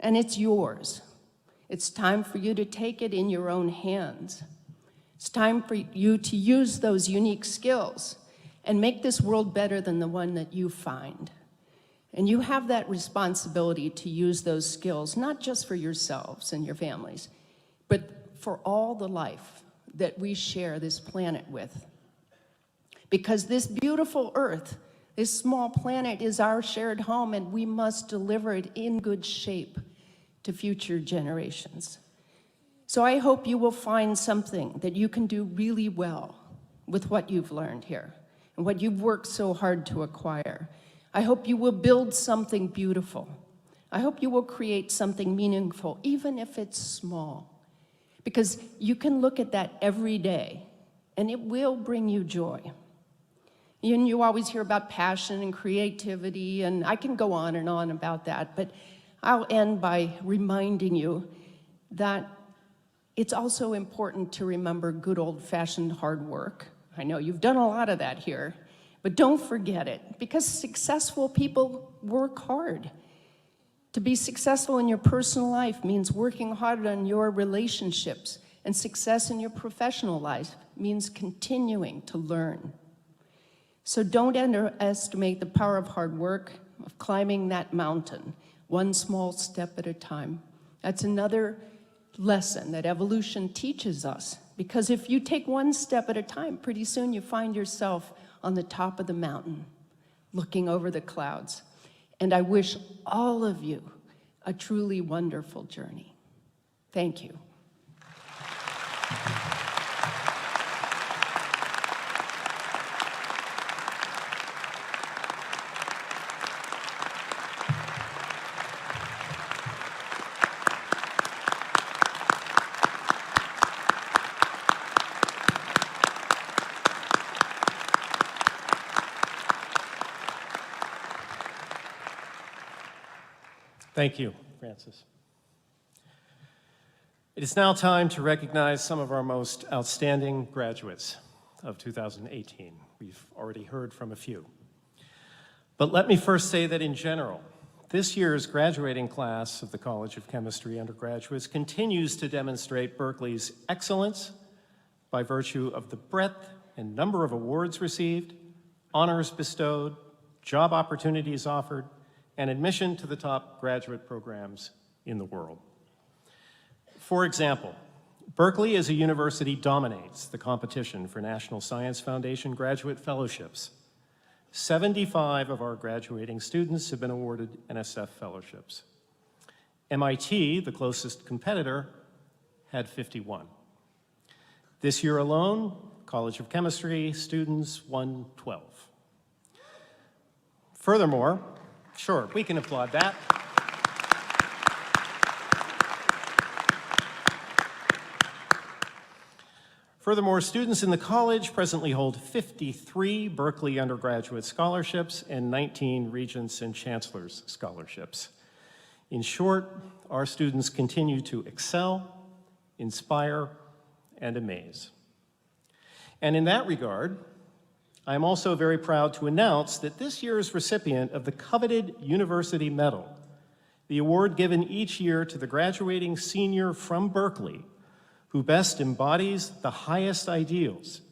and it's yours. It's time for you to take it in your own hands. It's time for you to use those unique skills and make this world better than the one that you find. And you have that responsibility to use those skills, not just for yourselves and your families, but for all the life that we share this planet with. Because this beautiful Earth, this small planet, is our shared home, and we must deliver it in good shape to future generations. So I hope you will find something that you can do really well with what you've learned here and what you've worked so hard to acquire. I hope you will build something beautiful. I hope you will create something meaningful, even if it's small. Because you can look at that every day, and it will bring you joy. And you always hear about passion and creativity, and I can go on and on about that, but I'll end by reminding you that it's also important to remember good old-fashioned hard work. I know you've done a lot of that here, but don't forget it, because successful people work hard. To be successful in your personal life means working hard on your relationships And success in your professional life means continuing to learn. So don't underestimate the power of hard work, of climbing that mountain, one small step at a time. That's another lesson that evolution teaches us, because if you take one step at a time, pretty soon you find yourself on the top of the mountain, looking over the clouds. And I wish all of you a truly wonderful journey. Thank you. Thank you, Frances. It is now time to recognize some of our most outstanding graduates of 2018. We've already heard from a few. But let me first say that in general, this year's graduating class of the College of Chemistry undergraduates continues to demonstrate Berkeley's excellence by virtue of the breadth and number of awards received, honors bestowed, job opportunities offered, and admission to the top graduate programs in the world. For example, Berkeley as a university dominates the competition for National Science Foundation graduate fellowships. 75 of our graduating students have been awarded NSF fellowships. MIT, the closest competitor, had 51. This year alone, College of Chemistry students won 12. Furthermore, sure, we can applaud that. Furthermore, students in the college presently hold 53 Berkeley undergraduate scholarships and 19 Regents and Chancellor's scholarships. In short, our students continue to excel, inspire, and amaze. And in that regard, I am also very proud to announce that this year's recipient of the coveted University Medal, the award given each year to the graduating senior from Berkeley who best embodies the highest ideals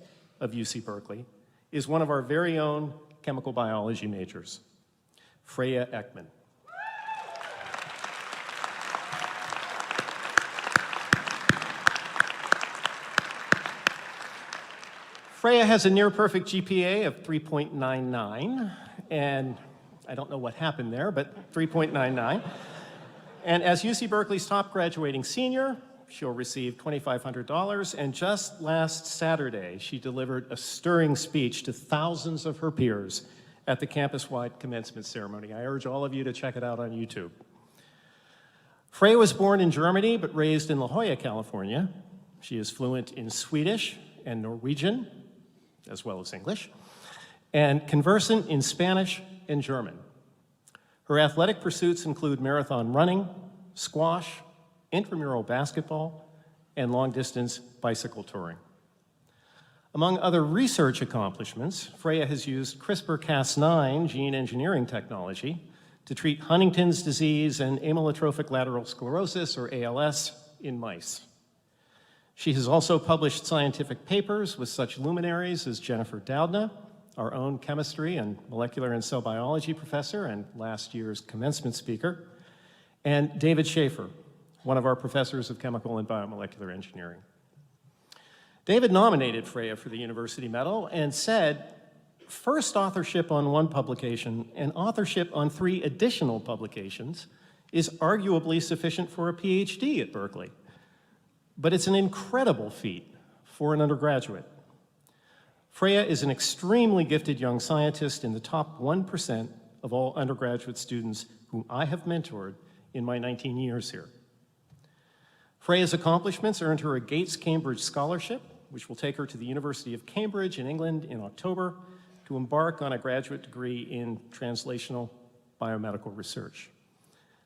of UC Berkeley, is one of our very own chemical biology majors, Freya Ekman. Freya has a near-perfect GPA of 3.99, and I don't know what happened there, but 3.99. And as UC Berkeley's top graduating senior, she'll receive $2,500, and just last Saturday, she delivered a stirring speech to thousands of her peers at the campus-wide commencement ceremony. I urge all of you to check it out on YouTube. Freya was born in Germany, but raised in La Jolla, California. She is fluent in Swedish and Norwegian, as well as English, and conversant in Spanish and German. Her athletic pursuits include marathon running, squash, intramural basketball, and long-distance bicycle touring. Among other research accomplishments, Freya has used CRISPR-Cas9 gene engineering technology to treat Huntington's disease and amyotrophic lateral sclerosis, or ALS, in mice. She has also published scientific papers with such luminaries as Jennifer Doudna, our own chemistry and molecular and cell biology professor and last year's commencement speaker, and David Schaefer, one of our professors of chemical and biomolecular engineering. David nominated Freya for the University Medal and said, first authorship on one publication and authorship on 3 additional publications is arguably sufficient for a PhD at Berkeley. But it's an incredible feat for an undergraduate. Freya is an extremely gifted young scientist in the top 1% of all undergraduate students whom I have mentored in my 19 years here. Freya's accomplishments earned her a Gates Cambridge Scholarship, which will take her to the University of Cambridge in England in October to embark on a graduate degree in translational biomedical research.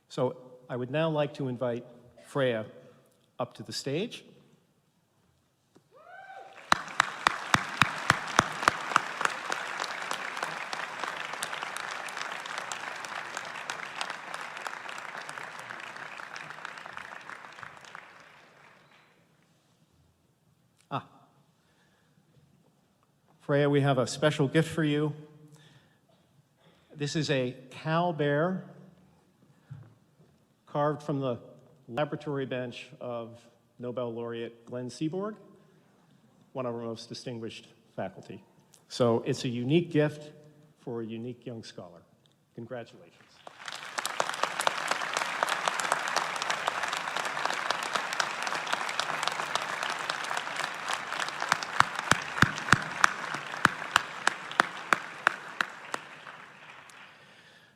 So I would now like to invite Freya up to the stage. Freya, we have a special gift for you. This is a cow bear carved from the laboratory bench of Nobel laureate Glenn Seaborg, one of our most distinguished faculty. So it's a unique gift for a unique young scholar. Congratulations.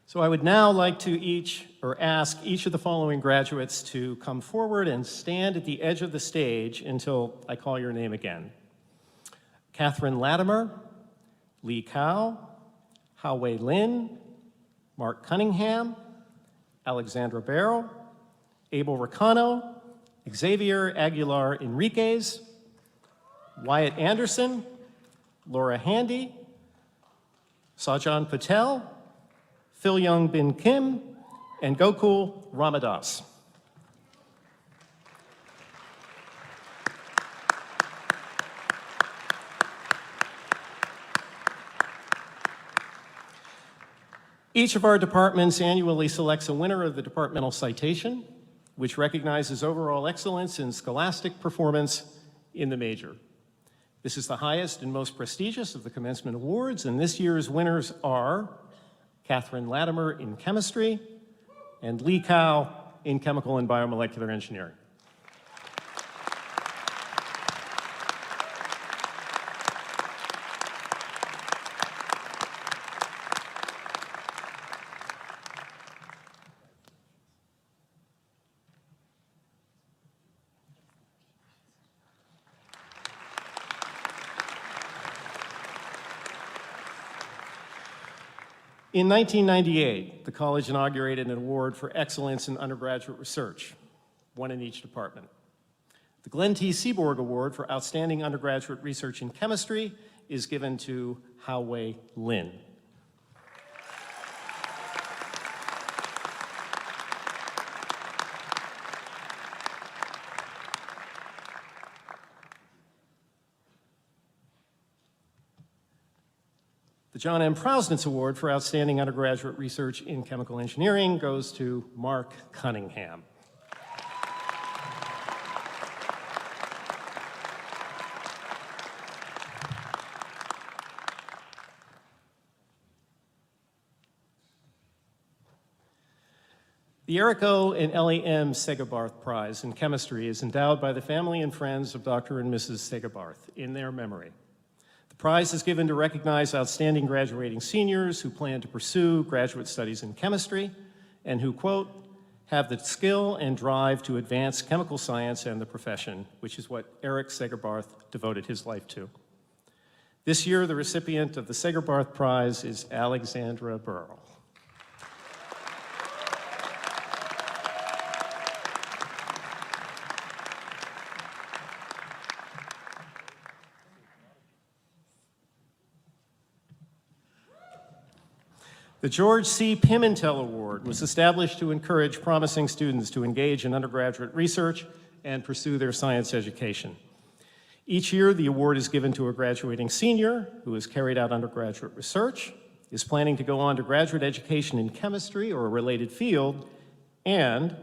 So I would now like to ask each of the following graduates to come forward and stand at the edge of the stage until I call your name again. Catherine Latimer, Lee Cao, Hao-Wei Lin, Mark Cunningham, Alexandra Barrow, Abel Ricano, Xavier Aguilar Enriquez, Wyatt Anderson, Laura Handy, Sajan Patel, Phil Young Bin Kim, and Gokul Ramadas. Each of our departments annually selects a winner of the departmental citation, which recognizes overall excellence in scholastic performance in the major. This is the highest and most prestigious of the commencement awards, and this year's winners are Catherine Latimer in chemistry and Lee Cao in chemical and biomolecular engineering. In 1998, the college inaugurated an award for excellence in undergraduate research, one in each department. The Glenn T. Seaborg Award for outstanding undergraduate research in chemistry is given to Hao-Wei Lin. The John M. Prousnitz Award for outstanding undergraduate research in chemical engineering goes to Mark Cunningham. The Eric O. and Ellie M. Segabarth Prize in Chemistry is endowed by the family and friends of Dr. and Mrs. Segabarth in their memory. The prize is given to recognize outstanding graduating seniors who plan to pursue graduate studies in chemistry and who, quote, have the skill and drive to advance chemical science and the profession, which is what Eric Segabarth devoted his life to. This year, the recipient of the Segabarth Prize is Alexandra Burrell. The George C. Pimentel Award was established to encourage promising students to engage in undergraduate research and pursue their science education. Each year, the award is given to a graduating senior who has carried out undergraduate research, is planning to go on to graduate education in chemistry or a related field, and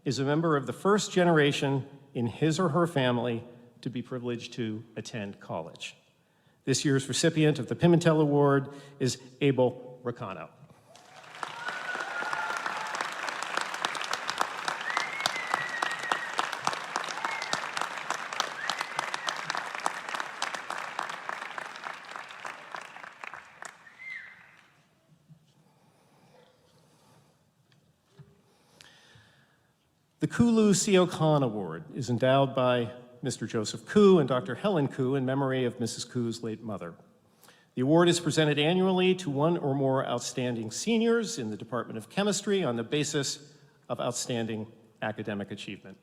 is a member of the first generation in his or her family to be privileged to attend college. This year's recipient of the Pimentel Award is Abel Ricano. The Kulu Seo Khan Award is endowed by Mr. Joseph Koo and Dr. Helen Koo in memory of Mrs. Koo's late mother. The award is presented annually to one or more outstanding seniors in the Department of Chemistry on the basis of outstanding academic achievement.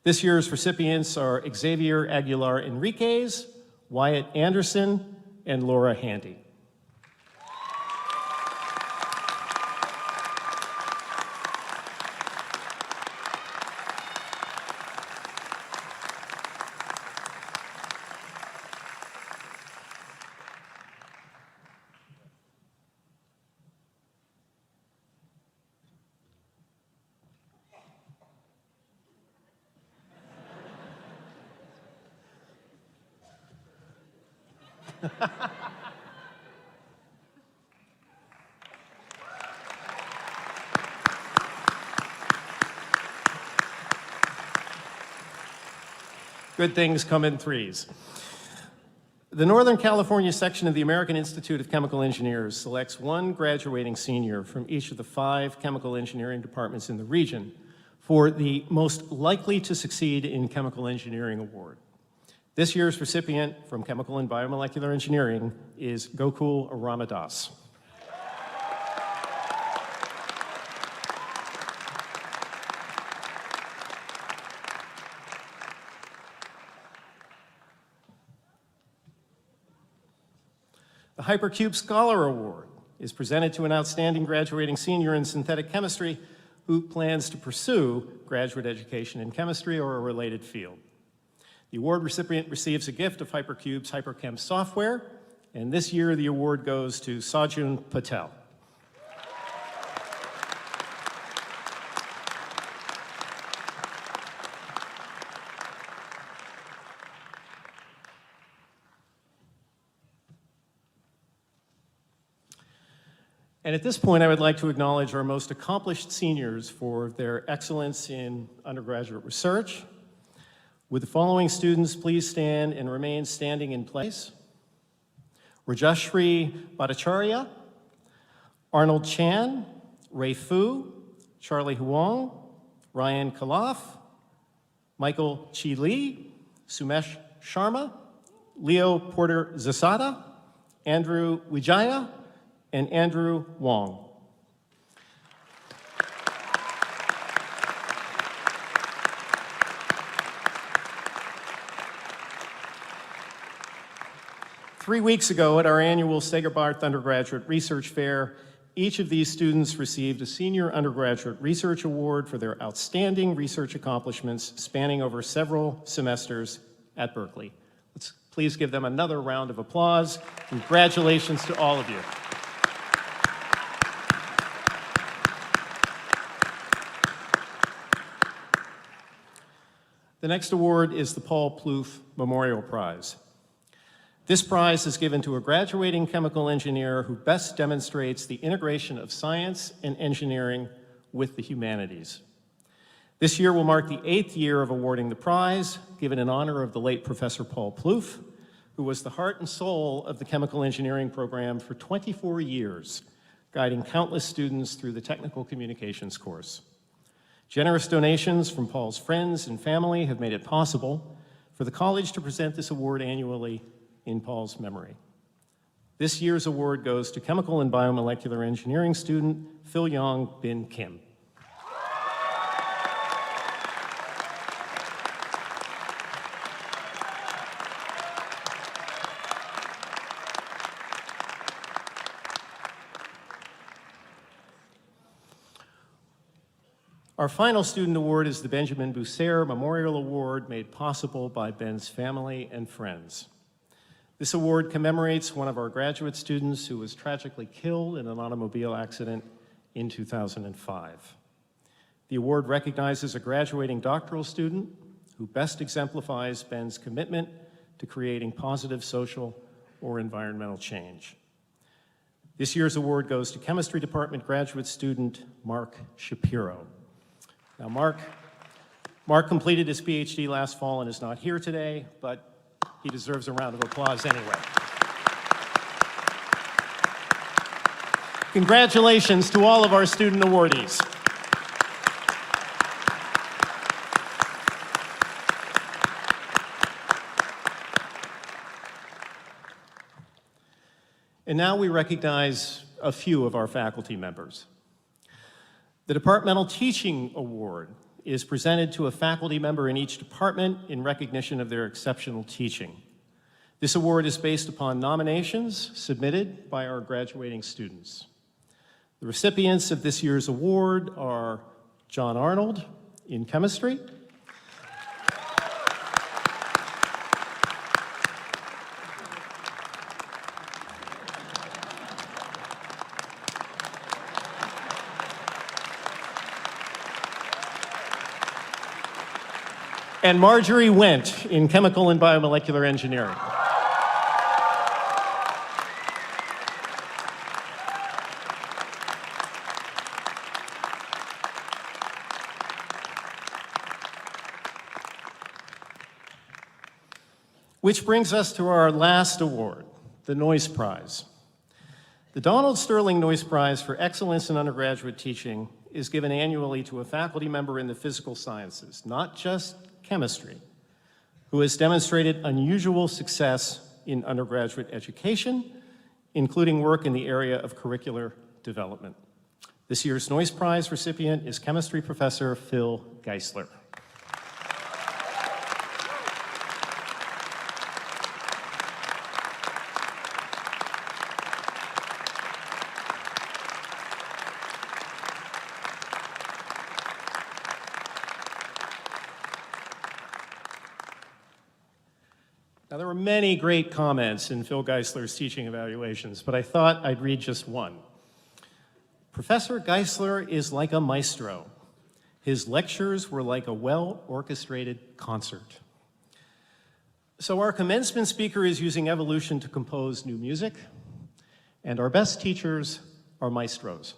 This year's recipients are Xavier Aguilar Enriquez, Wyatt Anderson, and Laura Handy. Good things come in threes. The Northern California section of the American Institute of Chemical Engineers selects one graduating senior from each of the 5 chemical engineering departments in the region for the Most Likely to Succeed in Chemical Engineering Award. This year's recipient from Chemical and Biomolecular Engineering is Gokul Ramadas. The Hypercube Scholar Award is presented to an outstanding graduating senior in synthetic chemistry who plans to pursue graduate education in chemistry or a related field. The award recipient receives a gift of Hypercube's HyperChem software, and this year the award goes to Sajun Patel. And at this point, I would like to acknowledge our most accomplished seniors for their excellence in undergraduate research. Would the following students please stand and remain standing in place? Rajashri Bhattacharya, Arnold Chan, Ray Fu, Charlie Huang, Ryan Kalaf, Michael Chi Lee, Sumesh Sharma, Leo Porter Zasada, Andrew Wijaya, and Andrew Wong. Three weeks ago at our annual Sager-Barth Undergraduate Research Fair, each of these students received a Senior Undergraduate Research Award for their outstanding research accomplishments spanning over several semesters at Berkeley. Let's please give them another round of applause. Congratulations to all of you. The next award is the Paul Plouffe Memorial Prize. This prize is given to a graduating chemical engineer who best demonstrates the integration of science and engineering with the humanities. This year will mark the 8th year of awarding the prize, given in honor of the late Professor Paul Plouffe, who was the heart and soul of the chemical engineering program for 24 years, guiding countless students through the technical communications course. Generous donations from Paul's friends and family have made it possible for the college to present this award annually in Paul's memory. This year's award goes to Chemical and Biomolecular Engineering student Phil Yong Bin Kim. Our final student award is the Benjamin Boussaert Memorial Award, made possible by Ben's family and friends. This award commemorates one of our graduate students who was tragically killed in an automobile accident in 2005. The award recognizes a graduating doctoral student who best exemplifies Ben's commitment to creating positive social or environmental change. This year's award goes to Chemistry Department graduate student Mark Shapiro. Now, Mark completed his PhD last fall and is not here today, but he deserves a round of applause anyway. Congratulations to all of our student awardees. And now we recognize a few of our faculty members. The Departmental Teaching Award is presented to a faculty member in each department in recognition of their exceptional teaching. This award is based upon nominations submitted by our graduating students. The recipients of this year's award are John Arnold in chemistry, and Marjorie Wendt in Chemical and Biomolecular Engineering. Which brings us to our last award, the Noyce Prize. The Donald Sterling Noyce Prize for Excellence in Undergraduate Teaching is given annually to a faculty member in the physical sciences, not just chemistry, who has demonstrated unusual success in undergraduate education, including work in the area of curricular development. This year's Noyce Prize recipient is chemistry professor Phil Geisler. Now, there were many great comments in Phil Geisler's teaching evaluations, but I thought I'd read just one. Professor Geisler is like a maestro. His lectures were like a well-orchestrated concert. So our commencement speaker is using evolution to compose new music, and our best teachers are maestros.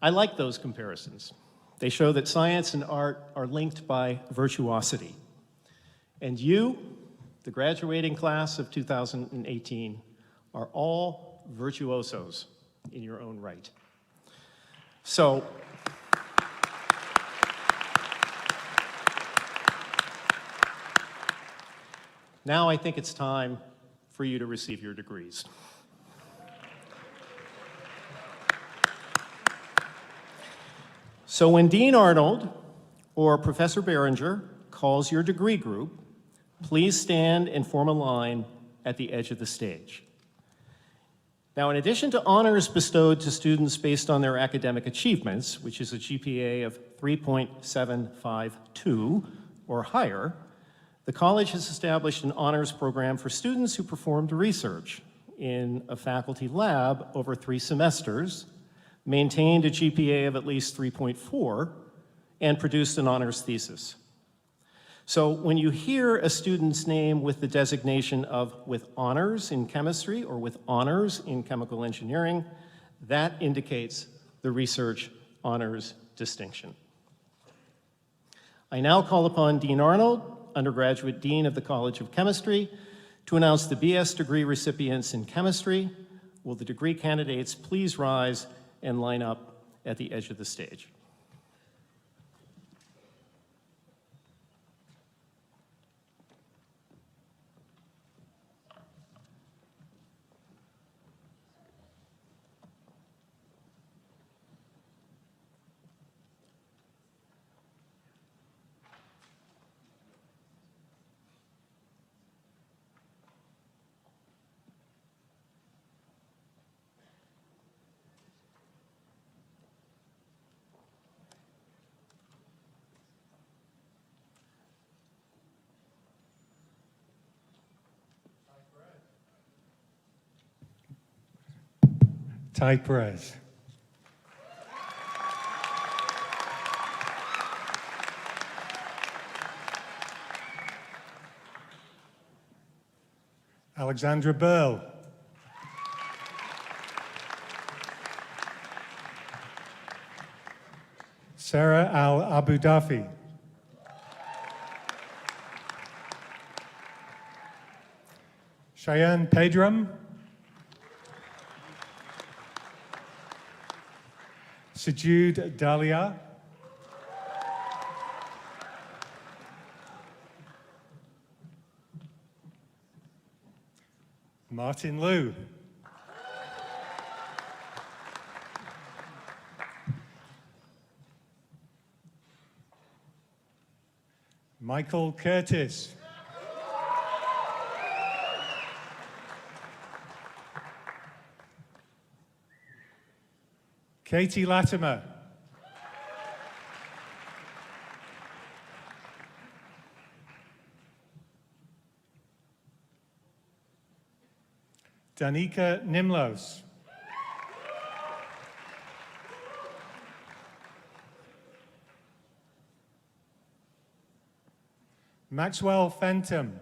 I like those comparisons. They show that science and art are linked by virtuosity. And you, the graduating class of 2018, are all virtuosos in your own right. So, now I think it's time for you to receive your degrees. So when Dean Arnold or Professor Behringer calls your degree group, please stand and form a line at the edge of the stage. Now, in addition to honors bestowed to students based on their academic achievements, which is a GPA of 3.752 or higher, the college has established an honors program for students who performed research in a faculty lab over 3 semesters, maintained a GPA of at least 3.4, and produced an honors thesis. So when you hear a student's name with the designation of with honors in chemistry or with honors in chemical engineering, that indicates the research honors distinction. I now call upon Dean Arnold, undergraduate dean of the College of Chemistry, to announce the BS degree recipients in chemistry. Will the degree candidates please rise and line up at the edge of the stage? Ty Perez. Alexandra Burl. Sarah Al Abu Dafi. Cheyenne Pedram. Sajud Dalia. Martin Liu. Michael Curtis. Katie Latimer. Danica Nimlos. Maxwell Fenton.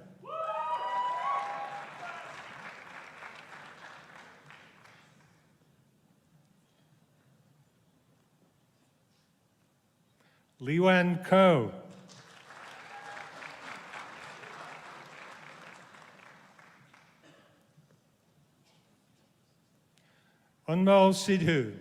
Liwen Ko. Unmol Sidhu.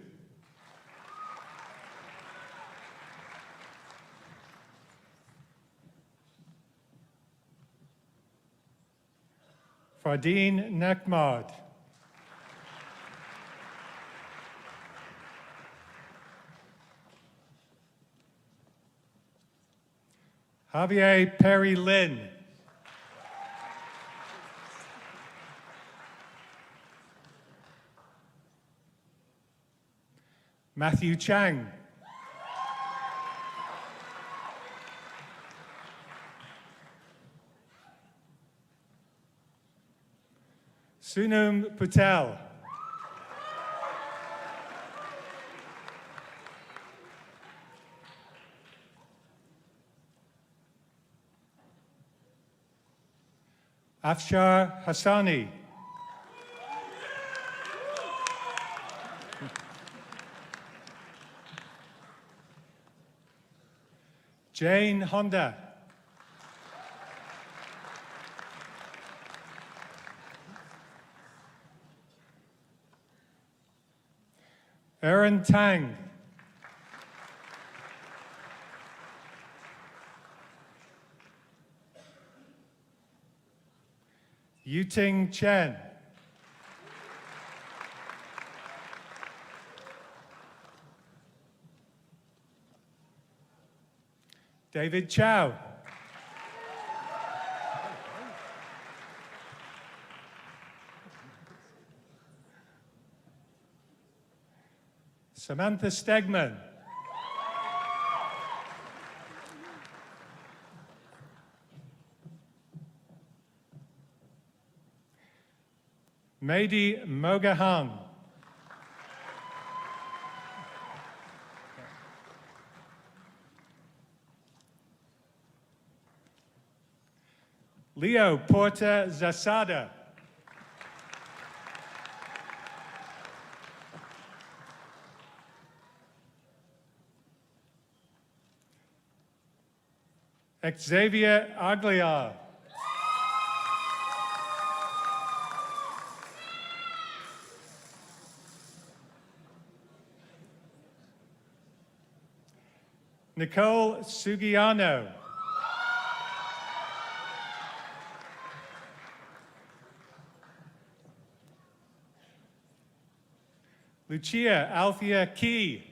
Fardeen Nakmad. Javier Perry Lynn. Matthew Chang. Sunam Patel. Afshar Hassani. Jane Honda. Aaron Tang. Yuting Chen. David Chow. Samantha Stegman. Mehdi Mogahan. Leo Porta Zasada. Xavier Agliar. Nicole Sugiano. Lucia Althea Key.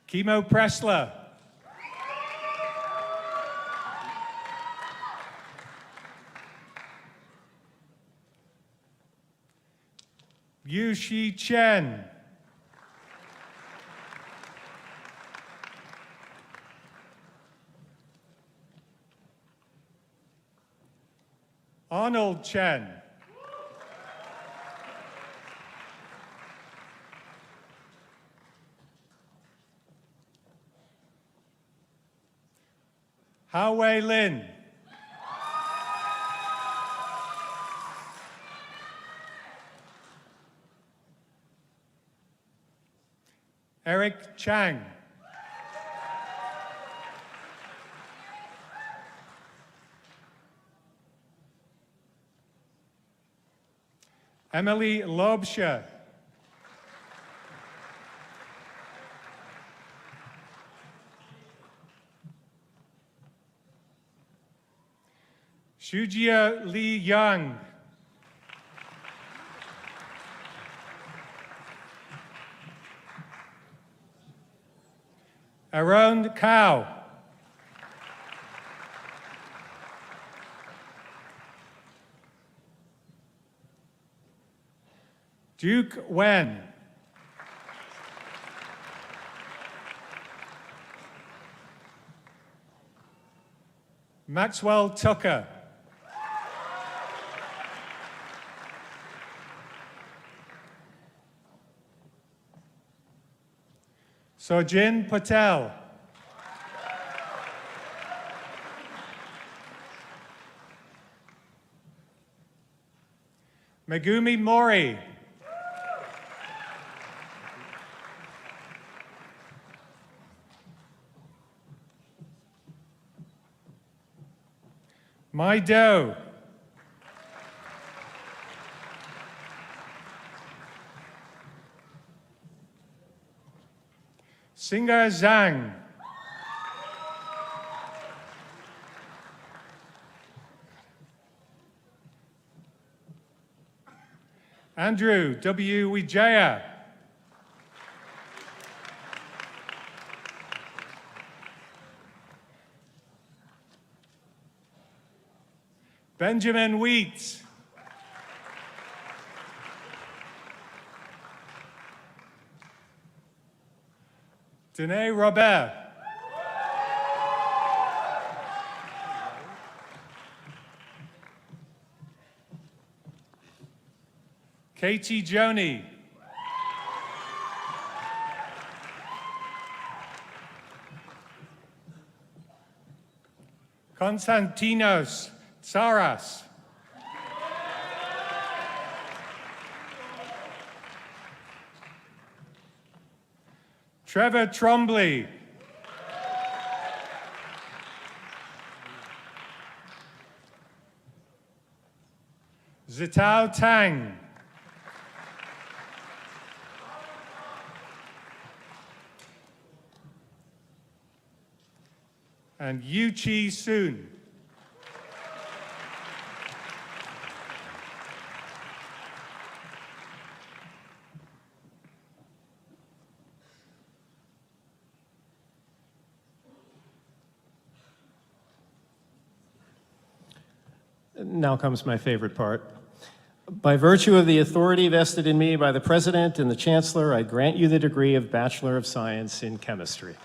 Kimo Pressler. Yu Shi Chen. Arnold Chen. Hao-Wei Lin. Eric Chang. Emily Lobsher. Shujia Lee Young. Aaron Cow. Duke Wen. Maxwell Tucker. Sojin Patel. Megumi Mori. Mai Do. Singer Zhang. Andrew W. Wijaya. Benjamin Wheat. Danae Robert. Katie Joni. Konstantinos Saras. Trevor Trombley. Zitao Tang. And Yu Chi Soon. Now comes my favorite part. By virtue of the authority vested in me by the President and the Chancellor, I grant you the degree of Bachelor of Science in Chemistry.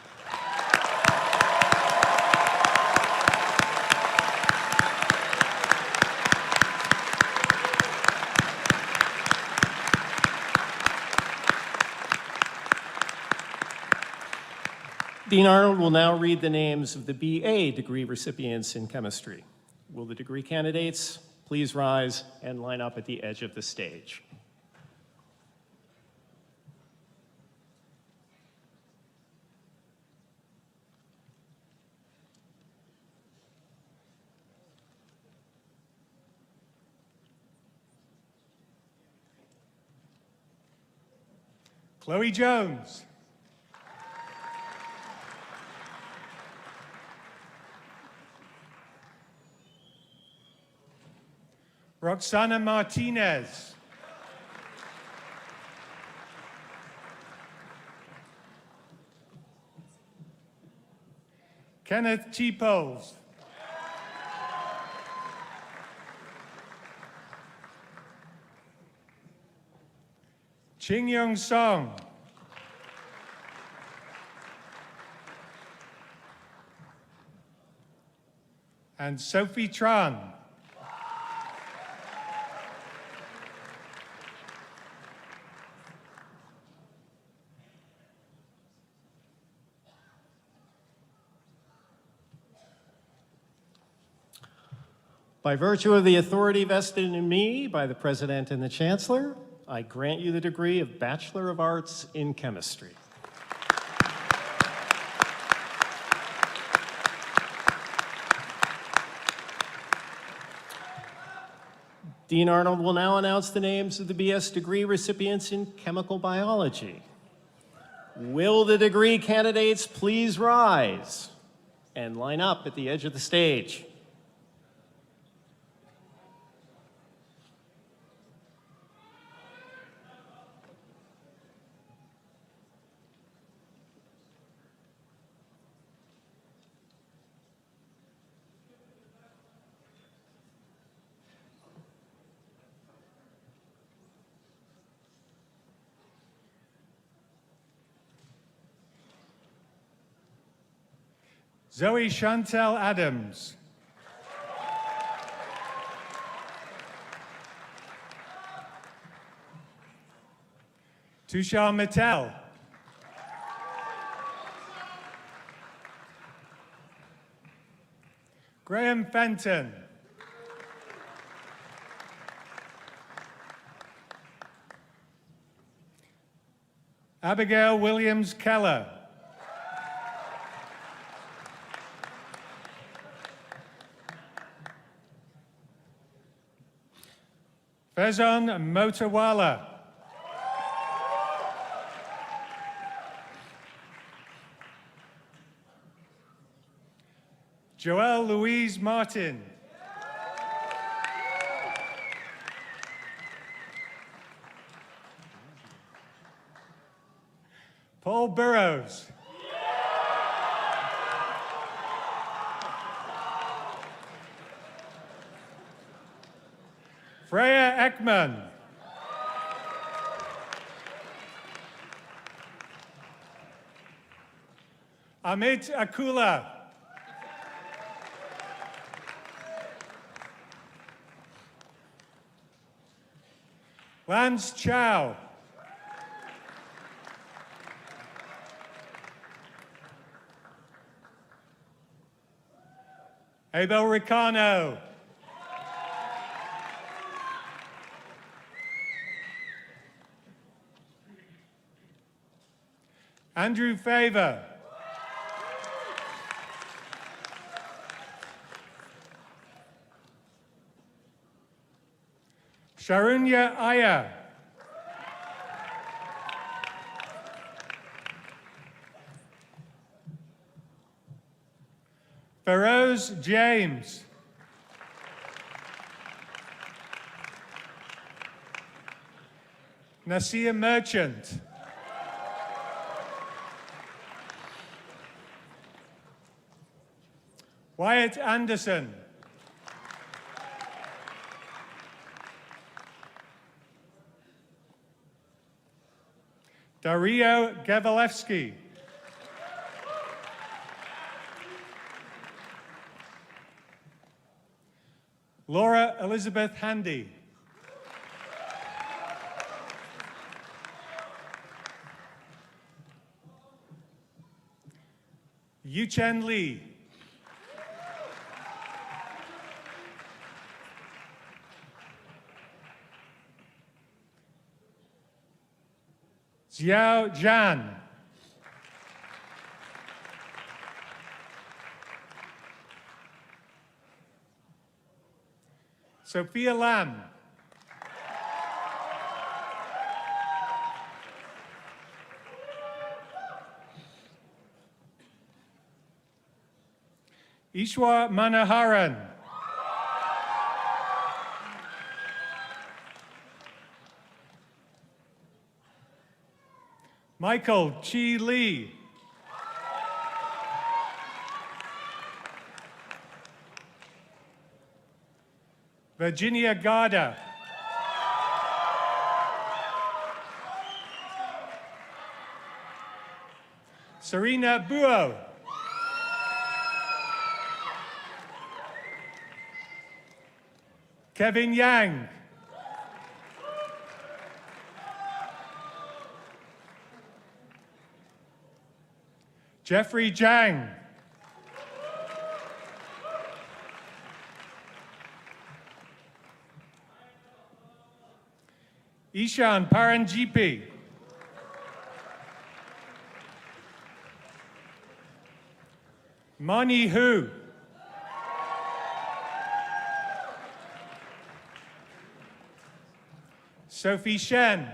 Dean Arnold will now read the names of the BA degree recipients in chemistry. Will the degree candidates please rise and line up at the edge of the stage? Chloe Jones. Roxana Martinez. Kenneth Cheaples. Ching Young Song. And Sophie Tran. By virtue of the authority vested in me by the President and the Chancellor, I grant you the degree of Bachelor of Arts in Chemistry. Dean Arnold will now announce the names of the BS degree recipients in chemical biology. Will the degree candidates please rise and line up at the edge of the stage? Zoe Chantel Adams. Tushar Mittal. Graham Fenton. Abigail Williams Keller. Faison Motawala. Joelle Louise Martin. Paul Burrows. Freya Ekman. Amit Akula. Lance Chow. Abel Ricano. Andrew Favor. Sharunya Aya. Feroz James. Nasir Merchant. Wyatt Anderson. Dario Gavalevsky. Laura Elizabeth Handy. Yuchen Lee. Xiao Zhan. Sophia Lam. Ishwar Manoharan. Michael Chi Lee. Virginia Garda. Serena Buo. Kevin Yang. Jeffrey Zhang. Ishan Paranjipi. Mani Hu. Sophie Shen.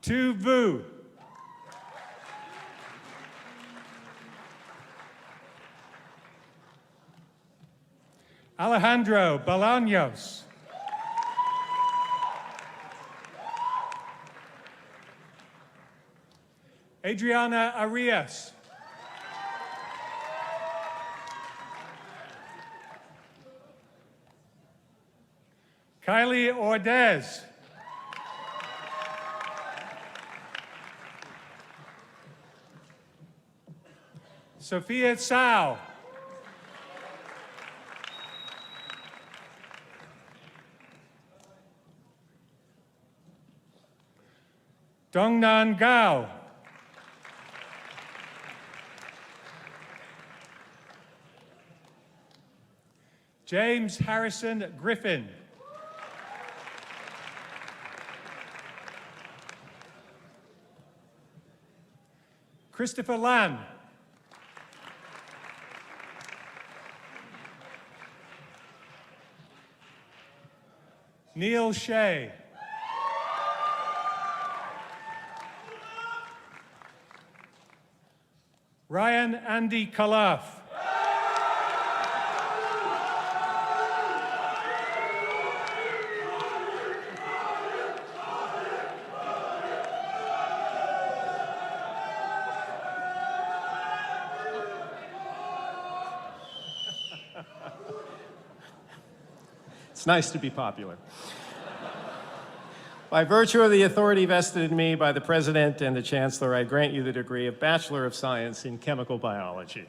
Tu Vu. Alejandro Bolaños. Adriana Arias. Kylie Ordez. Sophia Tsao. Dongnan Gao. James Harrison Griffin. Christopher Lam. Neil Shea. Ryan Andy Kalaf. It's nice to be popular. By virtue of the authority vested in me by the President and the Chancellor, I grant you the degree of Bachelor of Science in Chemical Biology.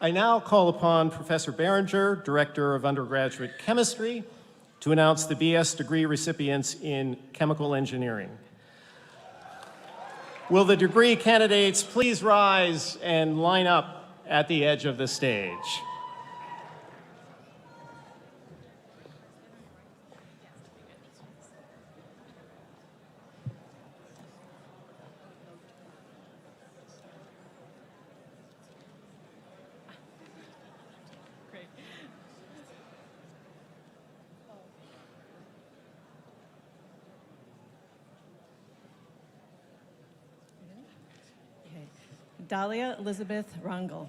I now call upon Professor Berenger, Director of Undergraduate Chemistry, to announce the BS degree recipients in chemical engineering. Will the degree candidates please rise and line up at the edge of the stage? Dahlia Elizabeth Rangel.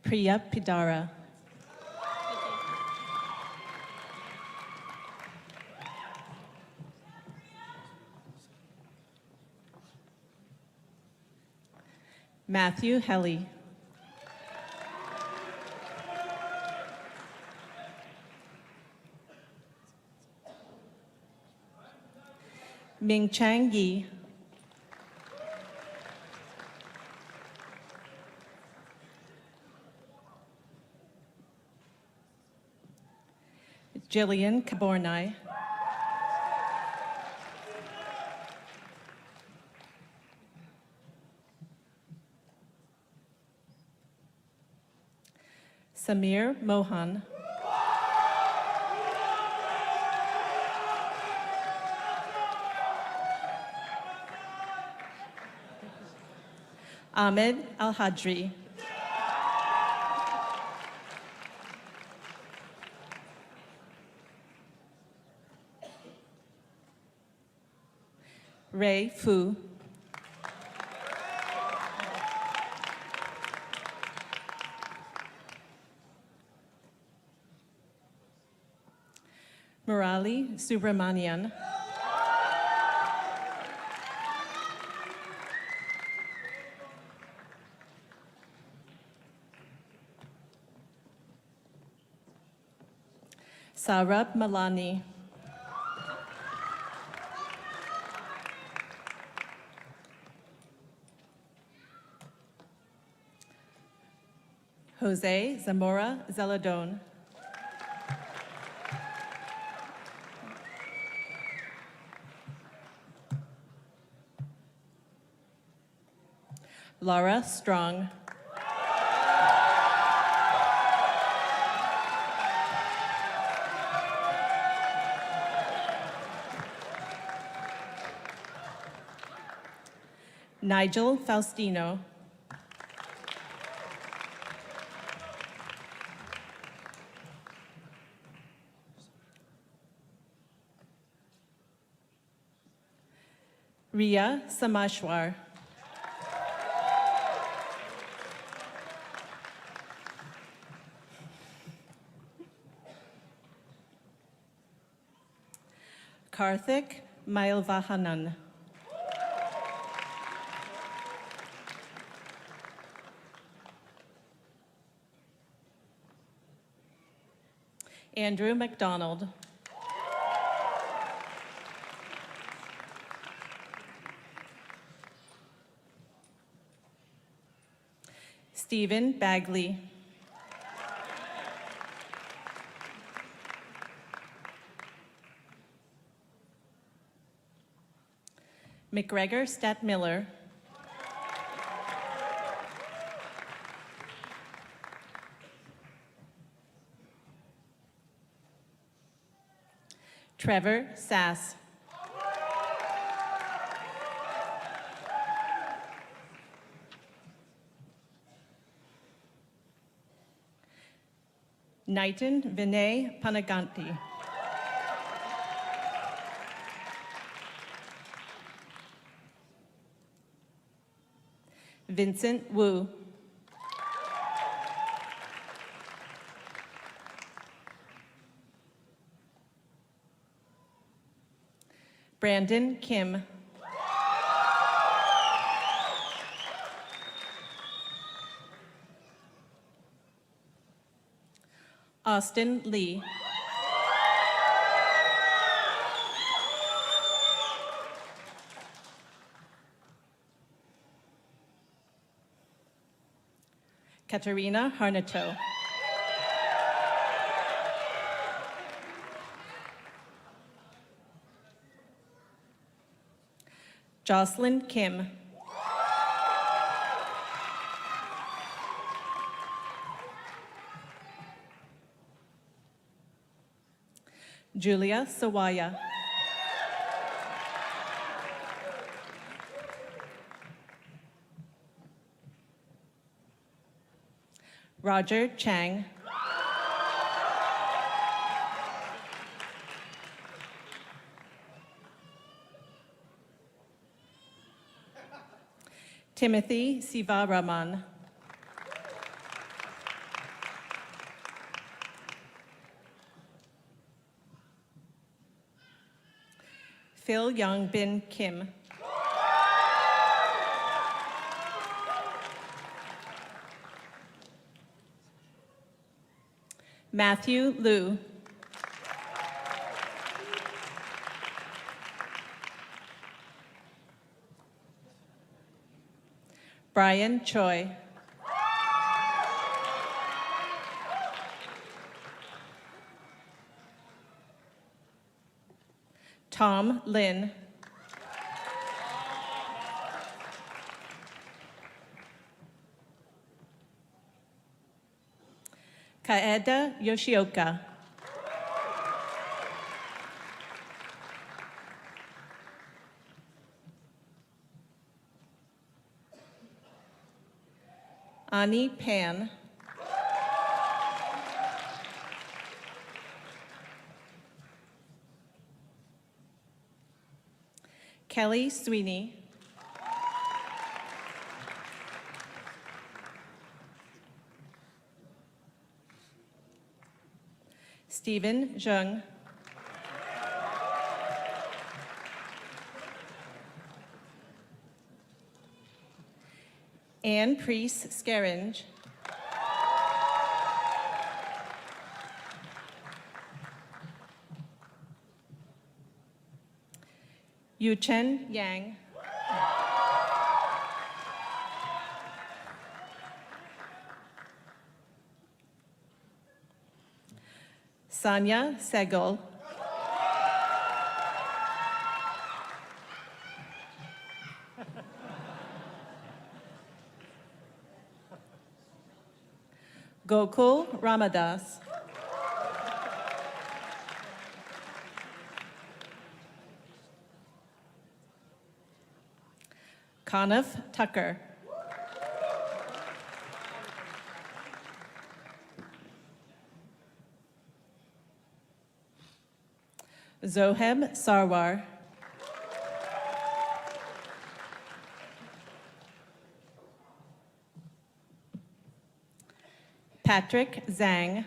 Priya Pidara. Matthew Helly. Ming Chang Yi. Jillian Cabornai. Samir Mohan. Ahmed Al-Hadri. Ray Fu. Murali Subramanian. Saurabh Malani. Jose Zamora Zeladon. Laura Strong. Nigel Faustino. Ria Samashwar. Karthik Mailvahanan. Andrew McDonald. Stephen Bagley. McGregor Statmiller. Trevor Sass. Nitin Vinay Panaganti. Vincent Wu. Brandon Kim. Austin Lee. Katerina Harnato. Jocelyn Kim. Julia Sawaya. Roger Chang. Timothy Sivaraman. Phil Young Bin Kim. Matthew Liu. Brian Choi. Tom Lin. Kaeda Yoshioka. Ani Pan. Kelly Sweeney. Stephen Zheng. Anne Priest Scaringe. Yuchen Yang. Sanya Segal. Gokul Ramadas. Conniff Tucker. Zoheb Sarwar. Patrick Zhang.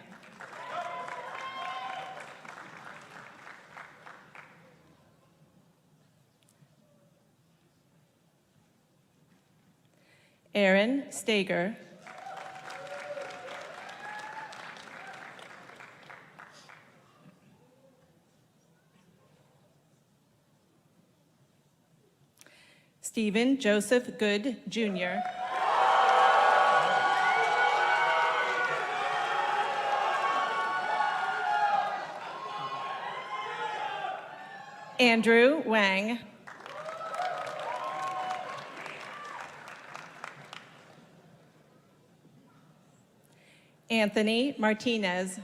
Aaron Stager. Stephen Joseph Good, Jr. Andrew Wang. Anthony Martinez.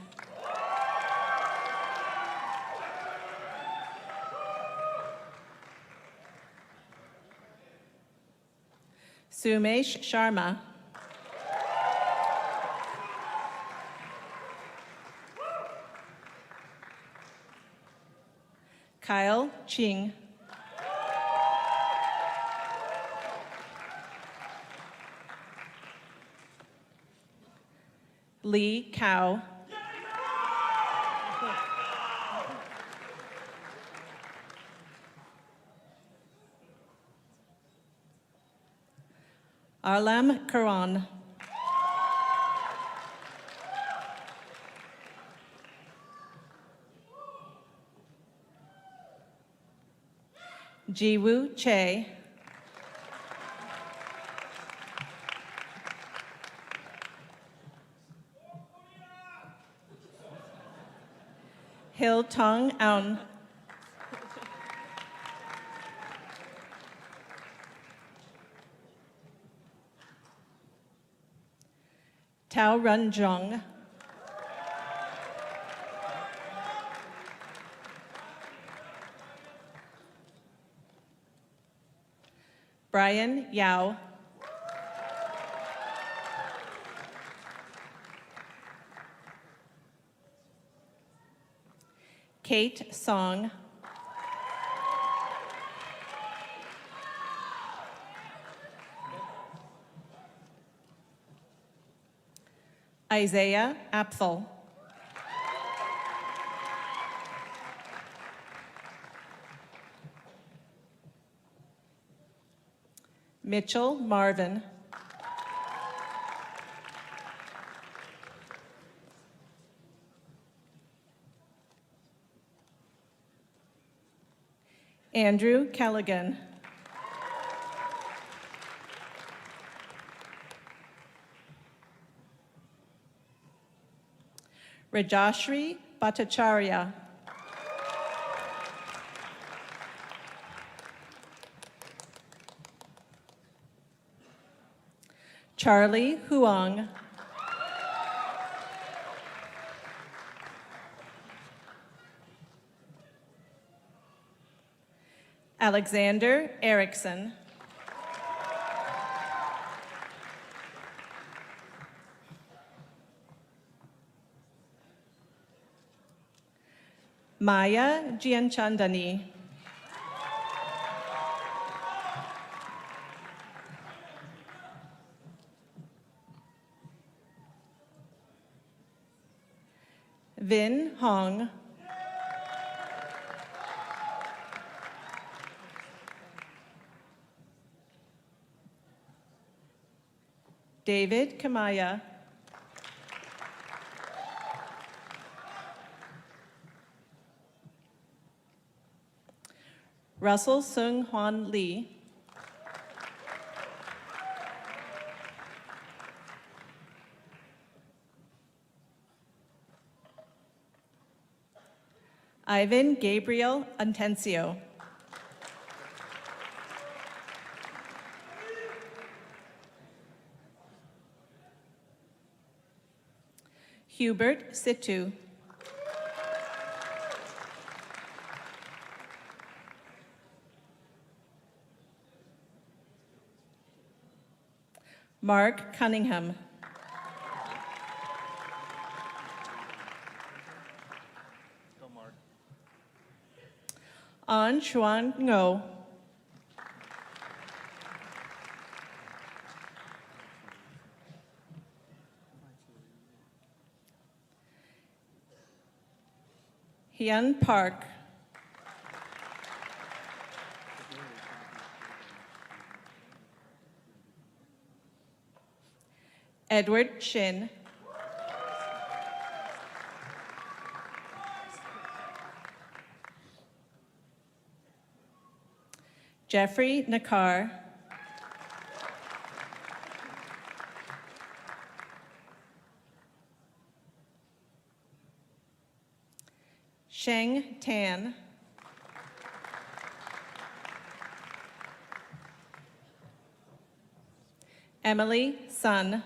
Sumesh Sharma. Kyle Ching. Lee Cao. Arlam Karan. Jiwoo Che. Hil Tong Aun. Tao Run Jung. Brian Yao. Kate Song. Isaiah Apfel. Mitchell Marvin. Andrew Callaghan. Rajashri Bhattacharya. Charlie Huang. Alexander Erickson. Maya Gianchandani. Vin Hong. David Kamaya. Russell Sung Hwan Lee. Ivan Gabriel Antencio. Hubert Situ. Mark Cunningham. An Chuan Ngo. Hyun Park. Edward Shin. Jeffrey Nakar. Sheng Tan. Emily Sun.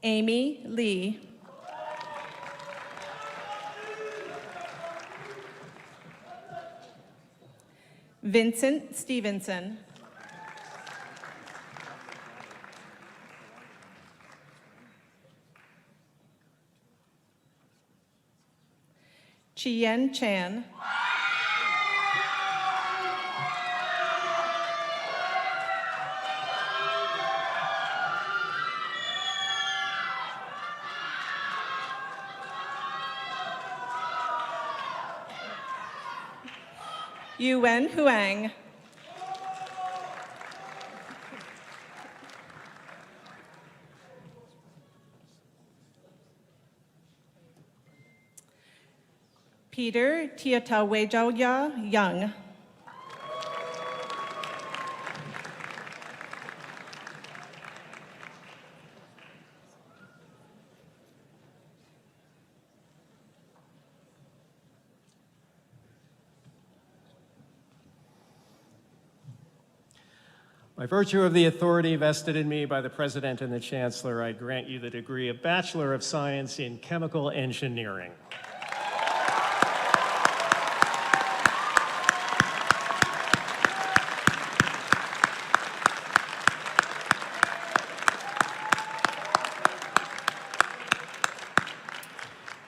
Amy Lee. Vincent Stevenson. Chien Chan. Yuen Huang. Peter Tiatawejaoya Young. By virtue of the authority vested in me by the President and the Chancellor, I grant you the degree of Bachelor of Science in Chemical Engineering.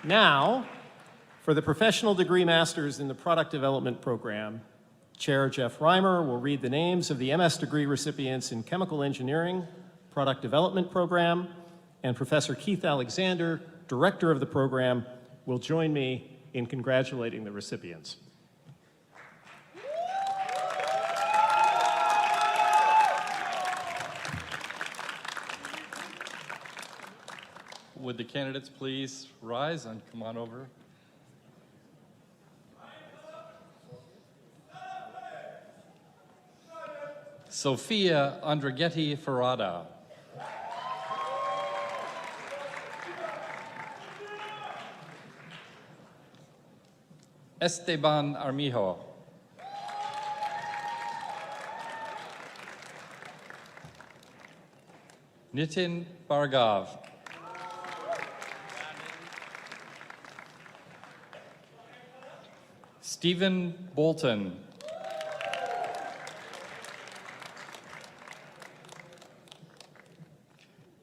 Now, for the Professional Degree Masters in the Product Development Program, Chair Jeff Reimer will read the names of the MS degree recipients in Chemical Engineering, Product Development Program, and Professor Keith Alexander, Director of the program, will join me in congratulating the recipients. Would the candidates please rise and come on over? Sophia Andrighetti Ferrada. Esteban Armijo. Nitin Bhargav. Stephen Bolton.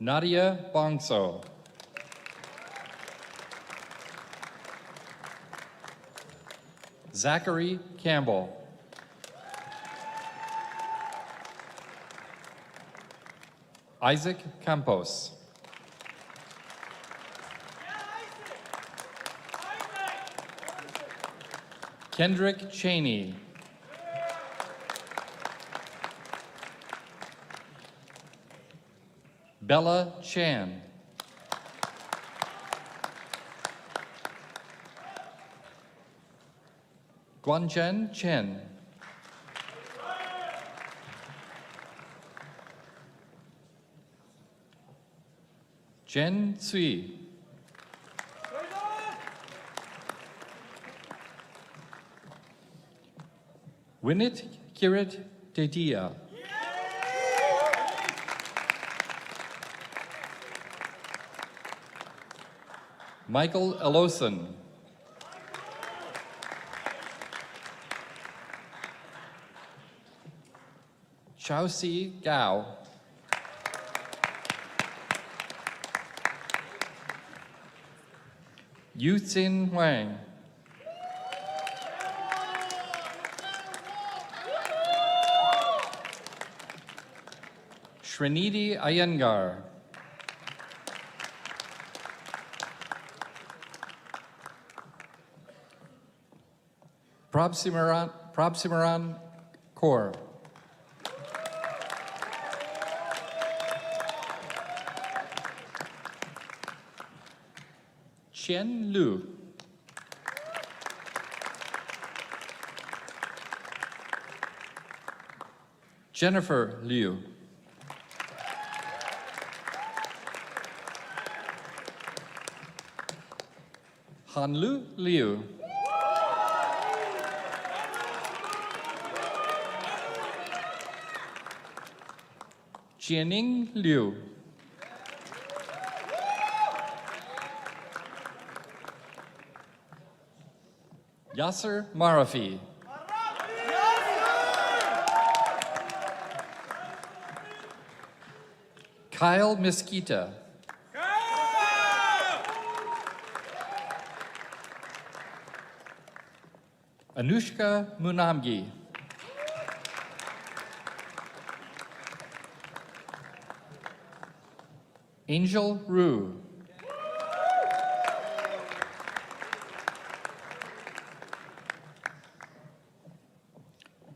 Nadia Bongso. Zachary Campbell. Isaac Campos. Kendrick Cheney. Bella Chan. Guanchen Chen. Jen Tsui. Winnet Kirit Tetia. Michael Eloson. Chao-Si Gao. Yu-Tsin Wang. Srinidhi Iyengar. Prabhsimaran Kaur. Qian Lu. Jennifer Liu. Hanlu Liu. Jianing Liu. Yasser Marafi. Kyle Mesquita. Anushka Munamgi. Angel Rue.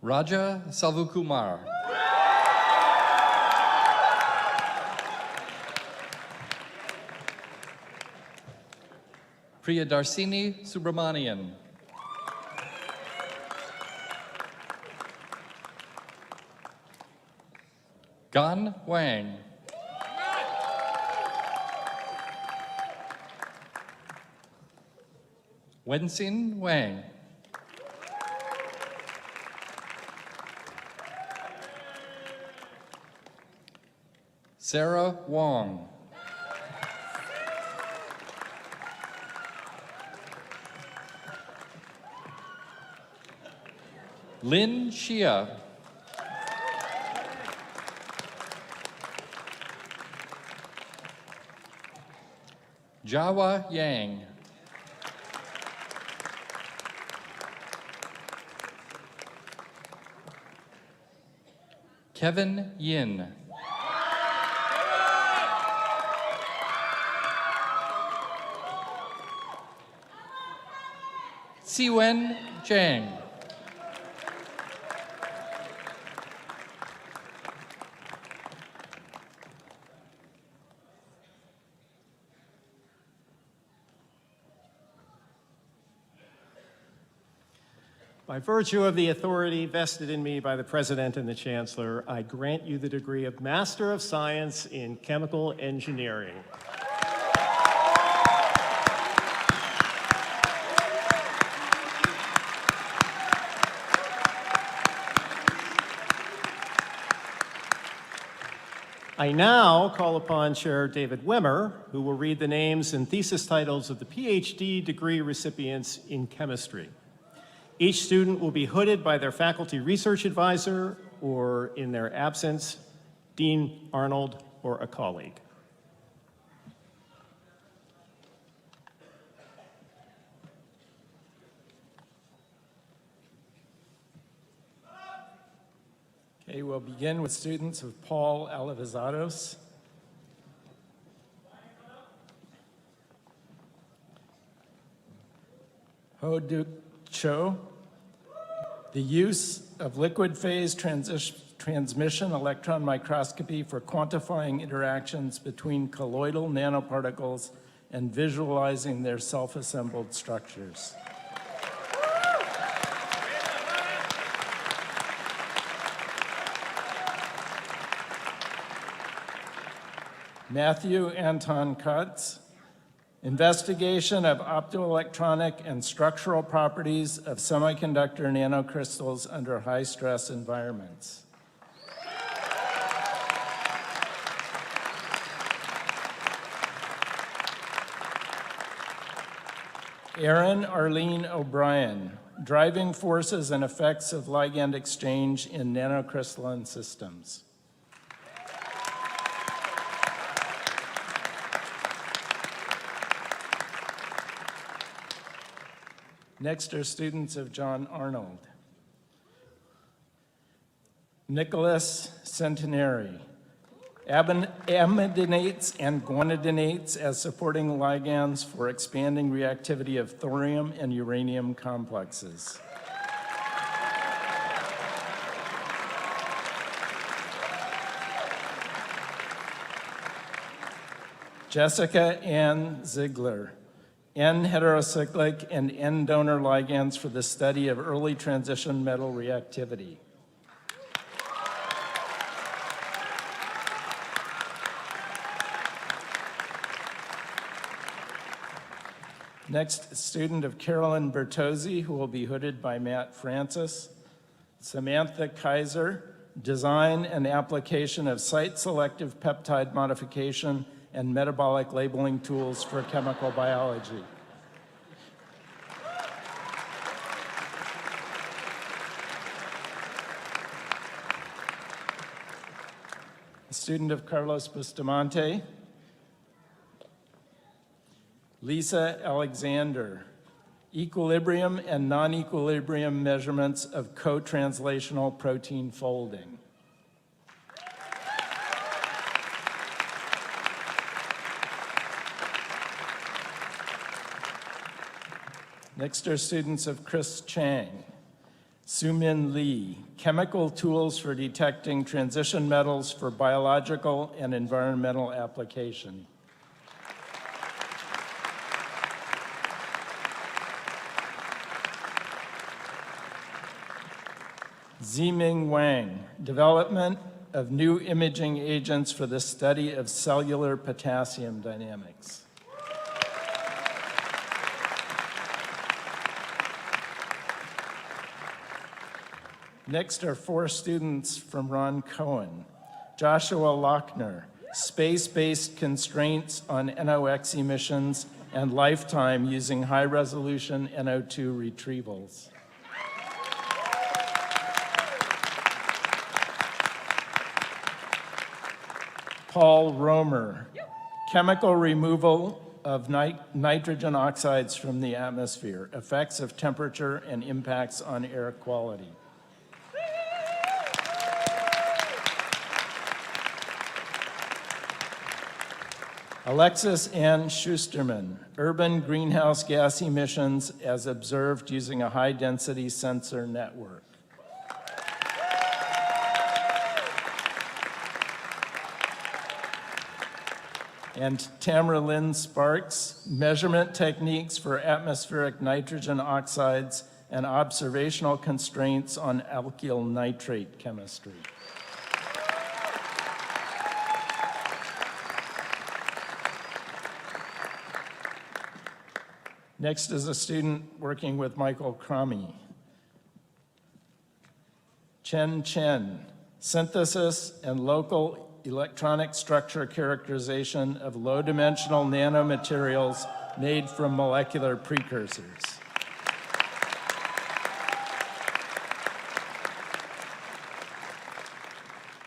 Raja Salvukumar. Priyadarsini Subramanian. Gan Wang. Wenxin Wang. Sarah Wong. Lin Xia. Jawa Yang. Kevin Yin. Siwen Zhang. By virtue of the authority vested in me by the President and the Chancellor, I grant you the degree of Master of Science in Chemical Engineering. I now call upon Chair David Wimmer, who will read the names and thesis titles of the PhD degree recipients in chemistry. Each student will be hooded by their faculty research advisor, or in their absence, Dean Arnold or a colleague. Okay, we'll begin with students of Paul Alivizados. Ho Duk Cho. The use of liquid phase transmission electron microscopy for quantifying interactions between colloidal nanoparticles and visualizing their self-assembled structures. Matthew Anton Kutz. Investigation of optoelectronic and structural properties of semiconductor nanocrystals under high-stress environments. Erin Arlene O'Brien, driving forces and effects of ligand exchange in nanocrystalline systems. Next are students of John Arnold. Nicholas Centenary, amidinates and guanidinates as supporting ligands for expanding reactivity of thorium and uranium complexes. Jessica Ann Ziegler, N-heterocyclic and N-donor ligands for the study of early transition metal reactivity. Next, student of Carolyn Bertozzi, who will be hooded by Matt Francis. Samantha Kaiser, design and application of site-selective peptide modification and metabolic labeling tools for chemical biology. A student of Carlos Bustamante. Lisa Alexander, equilibrium and non-equilibrium measurements of co-translational protein folding. Next are students of Chris Chang. Sumin Lee, chemical tools for detecting transition metals for biological and environmental application. Ziming Wang, development of new imaging agents for the study of cellular potassium dynamics. Next are 4 students from Ron Cohen. Joshua Lochner, space-based constraints on NOx emissions and lifetime using high-resolution NO2 retrievals. Paul Romer, chemical removal of nitrogen oxides from the atmosphere, effects of temperature and impacts on air quality. Alexis Ann Schusterman, urban greenhouse gas emissions as observed using a high-density sensor network. And Tamara Lynn Sparks, measurement techniques for atmospheric nitrogen oxides and observational constraints on alkyl nitrate chemistry. Next is a student working with Michael Cromie. Chen Chen, synthesis and local electronic structure characterization of low-dimensional nanomaterials made from molecular precursors.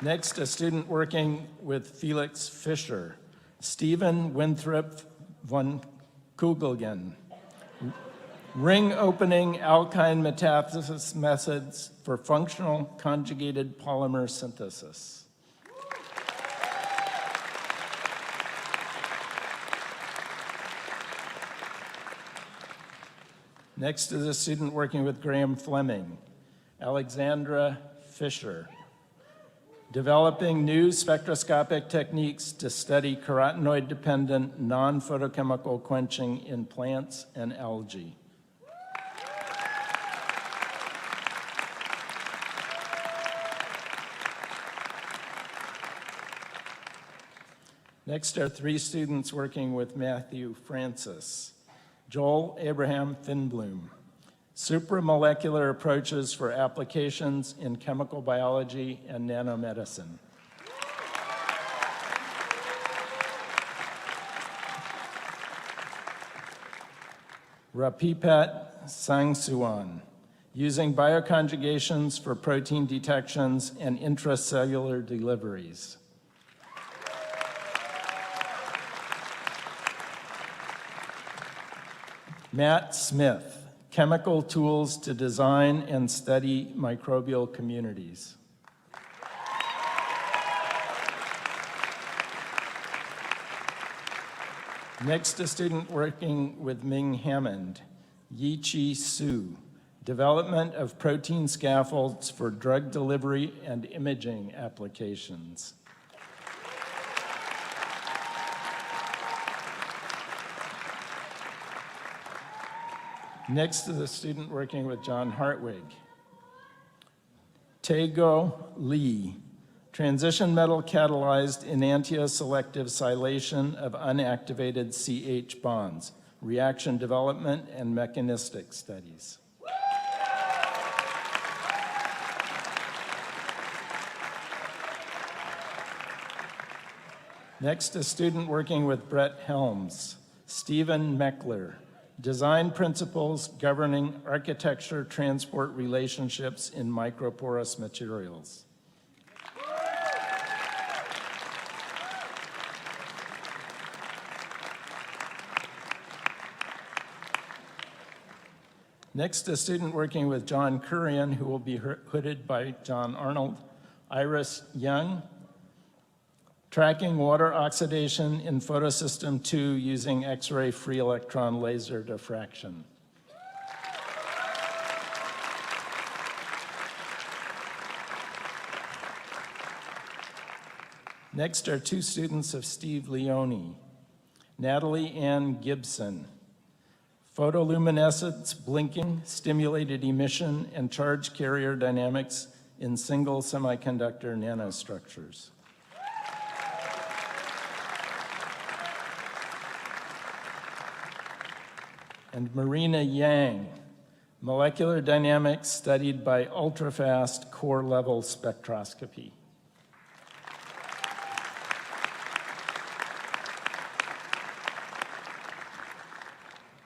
Next, a student working with Felix Fischer, Stephen Winthrop von Kugelgen, ring opening alkyne metathesis methods for functional conjugated polymer synthesis. Next is a student working with Graham Fleming, Alexandra Fisher, developing new spectroscopic techniques to study carotenoid-dependent non-photochemical quenching in plants and algae. Next are 3 students working with Matthew Francis. Joel Abraham Finbloom, supramolecular approaches for applications in chemical biology and nanomedicine. Rapipat Sangsuan, using bioconjugations for protein detections and intracellular deliveries. Matt Smith, chemical tools to design and study microbial communities. Next, a student working with Ming Hammond, Yichi Su, development of protein scaffolds for drug delivery and imaging applications. Next is a student working with John Hartwig. Taego Lee, transition metal catalyzed enantioselective silation of unactivated CH bonds, reaction development and mechanistic studies. Next, a student working with Brett Helms, Stephen Meckler, design principles governing architecture transport relationships in microporous materials. Next, a student working with John Kurian, who will be hooded by John Arnold. Iris Young, tracking water oxidation in photosystem 2 using X-ray free electron laser diffraction. Next are two students of Steve Leone, Natalie Ann Gibson, photoluminescence, blinking, stimulated emission, and charge carrier dynamics in single semiconductor nanostructures. And Marina Yang, molecular dynamics studied by ultrafast core-level spectroscopy.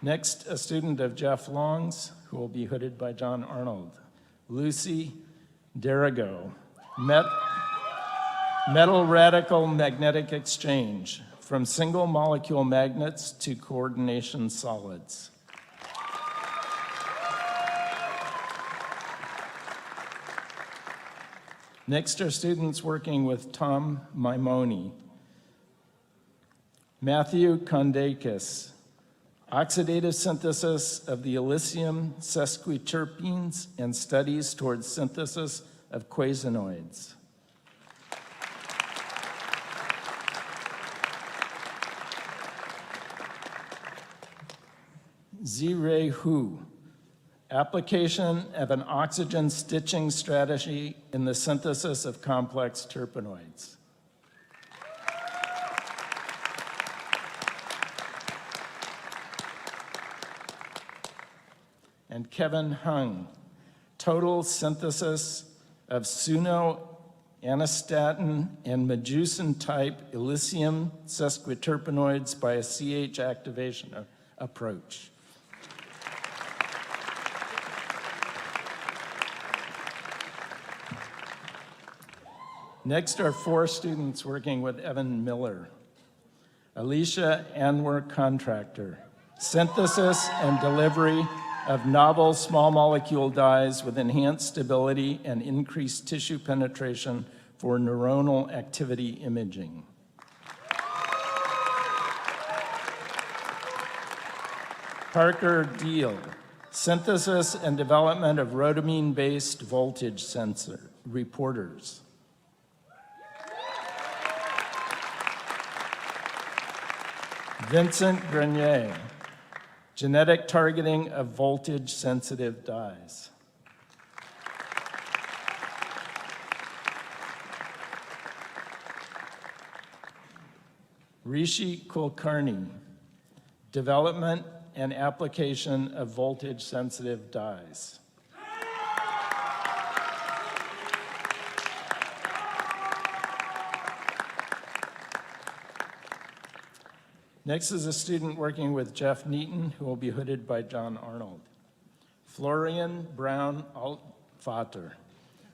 Next, a student of Jeff Long's, who will be hooded by John Arnold. Lucy Derigo, metal radical magnetic exchange, from single molecule magnets to coordination solids. Next are students working with Tom Maimoni. Matthew Kondakis, oxidative synthesis of the Elysium sesquiterpenes and studies towards synthesis of quasinoids. Zirei Hu, application of an oxygen stitching strategy in the synthesis of complex terpenoids. And Kevin Hung, total synthesis of suno-anistatin and medusin-type Elysium sesquiterpenoids by a CH activation approach. Next are four students working with Evan Miller. Alicia Anwar Contractor, synthesis and delivery of novel small molecule dyes with enhanced stability and increased tissue penetration for neuronal activity imaging. Parker Deal, synthesis and development of rhodamine-based voltage sensor reporters. Vincent Grenier, genetic targeting of voltage-sensitive dyes. Rishi Kulkarni, development and application of voltage-sensitive dyes. Next is a student working with Jeff Neaton, who will be hooded by John Arnold. Florian Brown Altvater,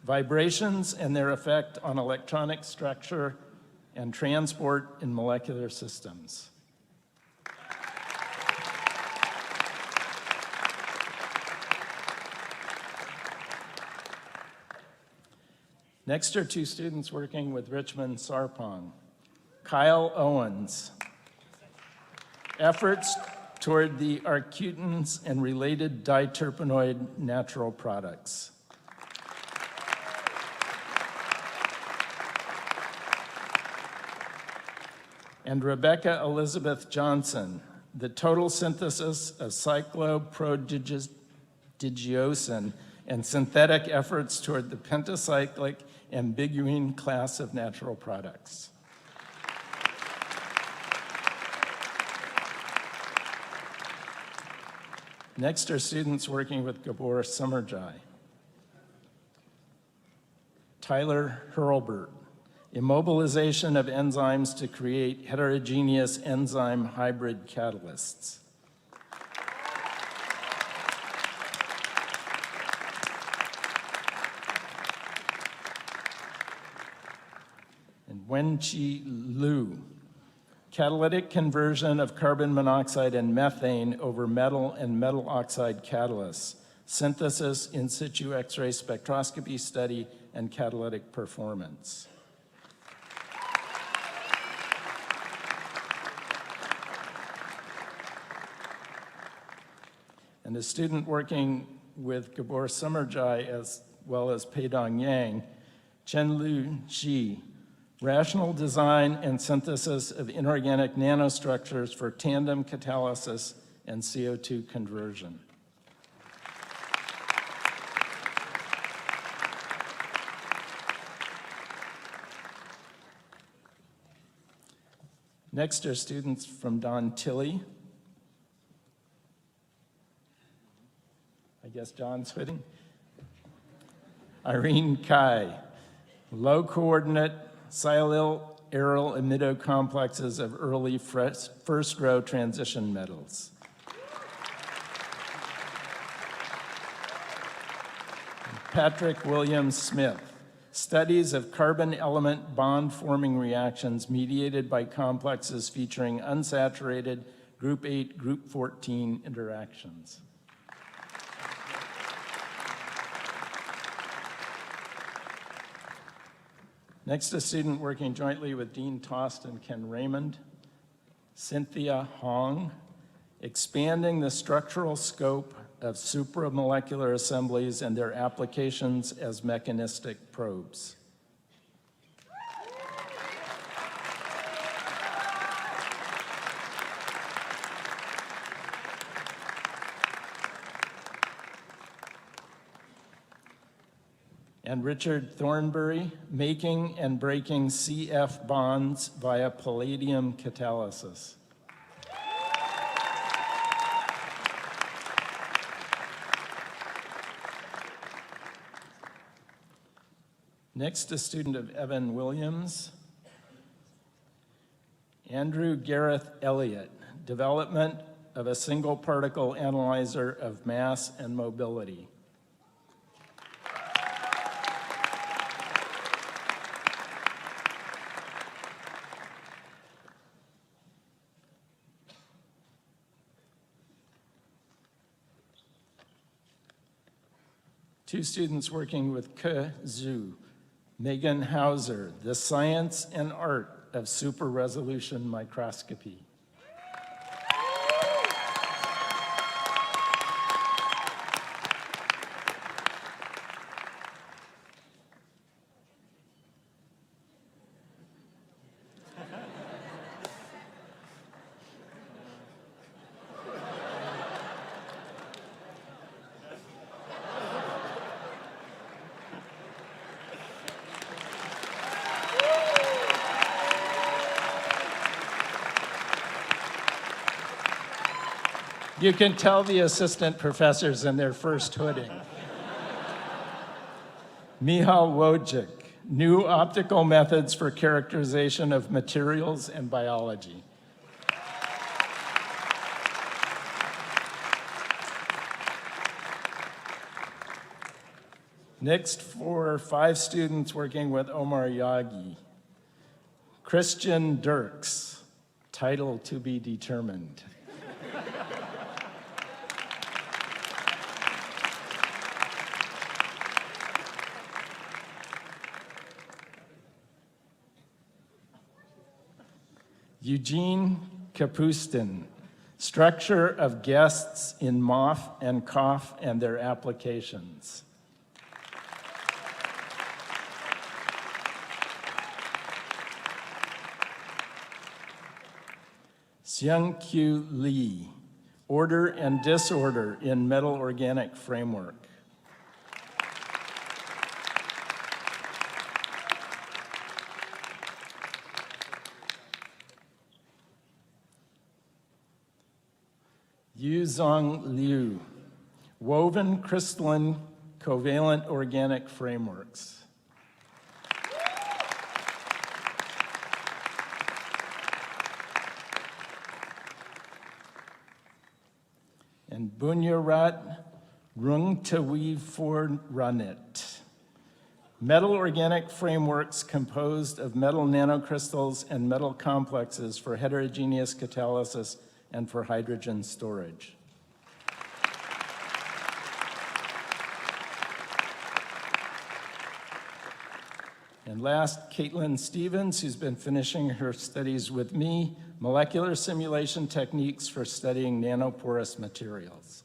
vibrations and their effect on electronic structure and transport in molecular systems. Next are two students working with Richmond Sarpong. Kyle Owens, efforts toward the arcutins and related diterpenoid natural products. And Rebecca Elizabeth Johnson, the total synthesis of cycloprodigiosin and synthetic efforts toward the pentacyclic ambiguine class of natural products. Next are students working with Gabor Summerjai. Tyler Hurlbert, immobilization of enzymes to create heterogeneous enzyme hybrid catalysts. And Wenqi Liu, catalytic conversion of carbon monoxide and methane over metal and metal oxide catalysts synthesis, in situ X-ray spectroscopy study, and catalytic performance. And a student working with Gabor Summerjai as well as Peidong Yang, Chenlu Shi, rational design and synthesis of inorganic nanostructures for tandem catalysis and CO2 conversion. Next are students from Don Tilley. I guess John's fitting. Irene Kai, low coordinate silyl aryl amido complexes of early first row transition metals. Patrick William Smith, studies of carbon element bond forming reactions mediated by complexes featuring unsaturated group 8, group 14 interactions. Next, a student working jointly with Dean Tost and Ken Raymond, Cynthia Hong, expanding the structural scope of supramolecular assemblies and their applications as mechanistic probes. And Richard Thornbury, making and breaking CF bonds via palladium catalysis. Next, a student of Evan Williams. Andrew Gareth Elliott, development of a single particle analyzer of mass and mobility. Two students working with Ke Zhu, Megan Hauser, the science and art of super resolution microscopy. You can tell the assistant professors in their first hooding. Michal Wojcik, new optical methods for characterization of materials and biology. Next, for 5 students working with Omar Yagi. Christian Dirks, title to be determined. Eugene Kapustin, structure of guests in moth and cough and their applications. Xiangqiu Li, order and disorder in metal organic framework. Yuzhong Liu, woven crystalline covalent organic frameworks. And Bunyarat Rungtawi Ranit, metal organic frameworks composed of metal nanocrystals and metal complexes for heterogeneous catalysis and for hydrogen storage. And last, Caitlin Stevens, who's been finishing her studies with me, molecular simulation techniques for studying nanoporous materials.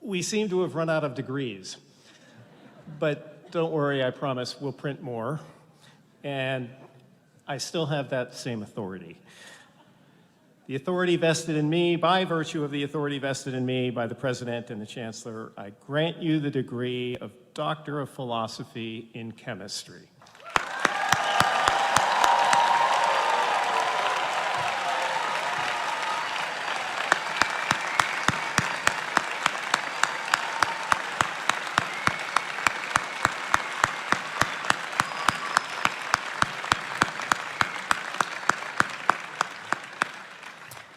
We seem to have run out of degrees, but don't worry, I promise we'll print more. And I still have that same authority. The authority vested in me, by virtue of the authority vested in me by the President and the Chancellor, I grant you the degree of Doctor of Philosophy in Chemistry.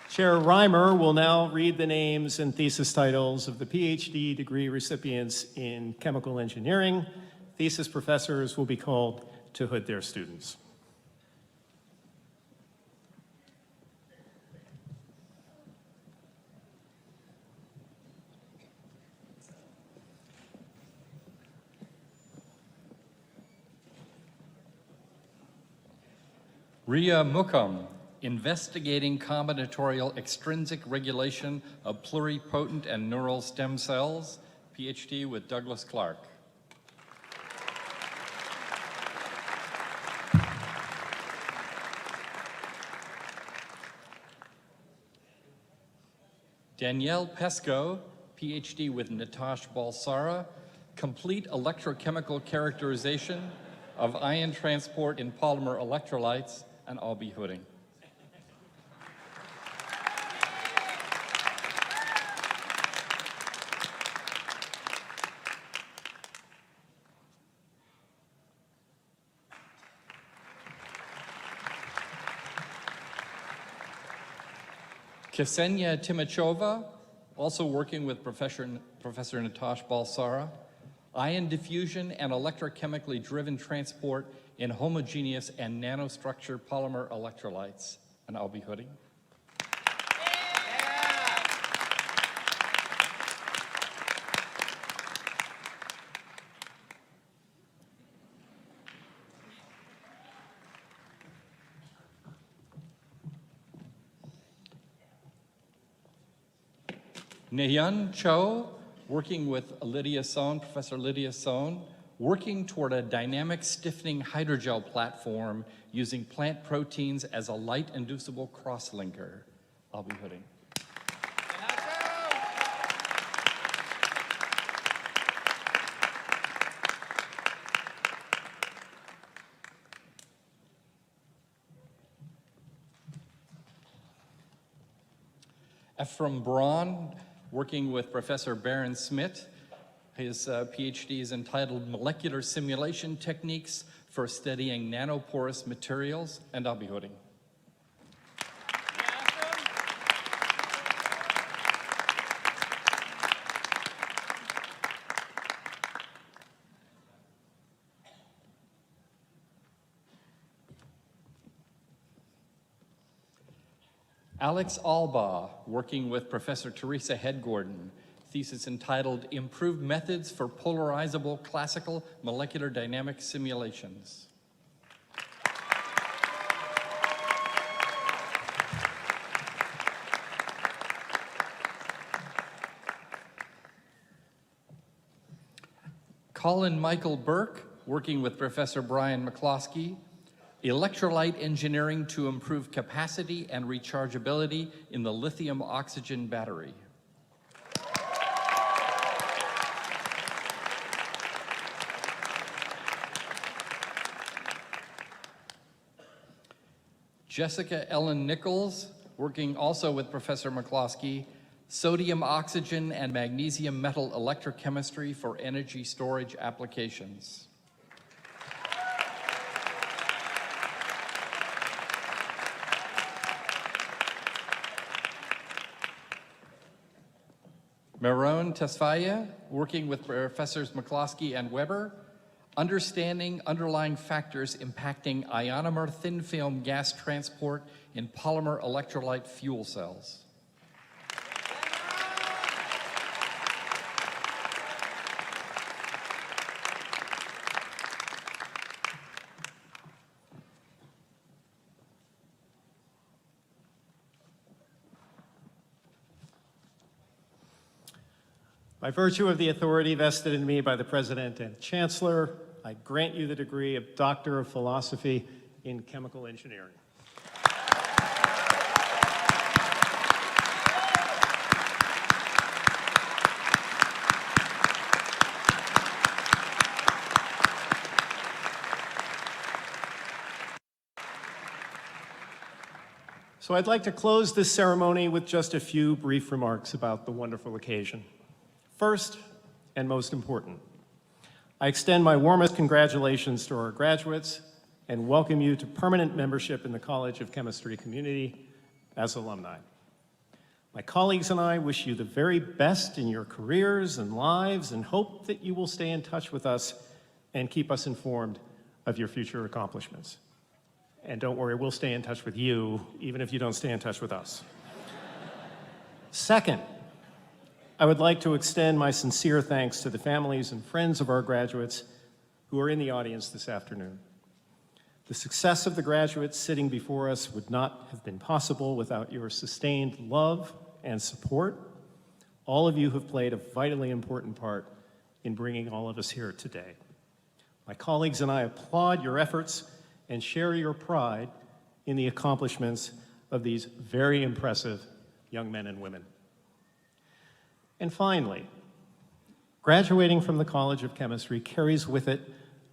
Chair Reimer will now read the names and thesis titles of the PhD degree recipients in chemical engineering. Thesis professors will be called to hood their students. Ria Mukam, investigating combinatorial extrinsic regulation of pluripotent and neural stem cells, PhD with Douglas Clark. Danielle Pesco, PhD with Natash Balsara, complete electrochemical characterization of ion transport in polymer electrolytes, and I'll be hooding. Ksenia Timochova, also working with Professor Natash Balsara, ion diffusion and electrochemically driven transport in homogeneous and nanostructure polymer electrolytes, and I'll be hooding. Nehyun Cho, working with Lydia Sohn, Professor Lydia Sohn, working toward a dynamic stiffening hydrogel platform using plant proteins as a light-inducible cross-linker. I'll be hooding. Ephraim Braun, working with Professor Baron Smith. His PhD is entitled Molecular Simulation Techniques for Studying Nanoporous Materials, and I'll be hooding. Alex Alba, working with Professor Teresa Head-Gordon, thesis entitled Improved Methods for Polarizable Classical Molecular Dynamics Simulations. Colin Michael Burke, working with Professor Brian McCloskey, electrolyte engineering to improve capacity and rechargeability in the lithium-oxygen battery. Jessica Ellen Nichols, working also with Professor McCloskey, sodium, oxygen, and magnesium metal electrochemistry for energy storage applications. Maron Tesfaye, working with Professors McCloskey and Weber, understanding underlying factors impacting ionomer thin film gas transport in polymer electrolyte fuel cells. By virtue of the authority vested in me by the President and Chancellor, I grant you the degree of Doctor of Philosophy in Chemical Engineering. So I'd like to close this ceremony with just a few brief remarks about the wonderful occasion. First, and most important, I extend my warmest congratulations to our graduates and welcome you to permanent membership in the College of Chemistry community as alumni. My colleagues and I wish you the very best in your careers and lives and hope that you will stay in touch with us and keep us informed of your future accomplishments. And don't worry, we'll stay in touch with you, even if you don't stay in touch with us. Second, I would like to extend my sincere thanks to the families and friends of our graduates who are in the audience this afternoon. The success of the graduates sitting before us would not have been possible without your sustained love and support. All of you have played a vitally important part in bringing all of us here today. My colleagues and I applaud your efforts and share your pride in the accomplishments of these very impressive young men and women. And finally, graduating from the College of Chemistry carries with it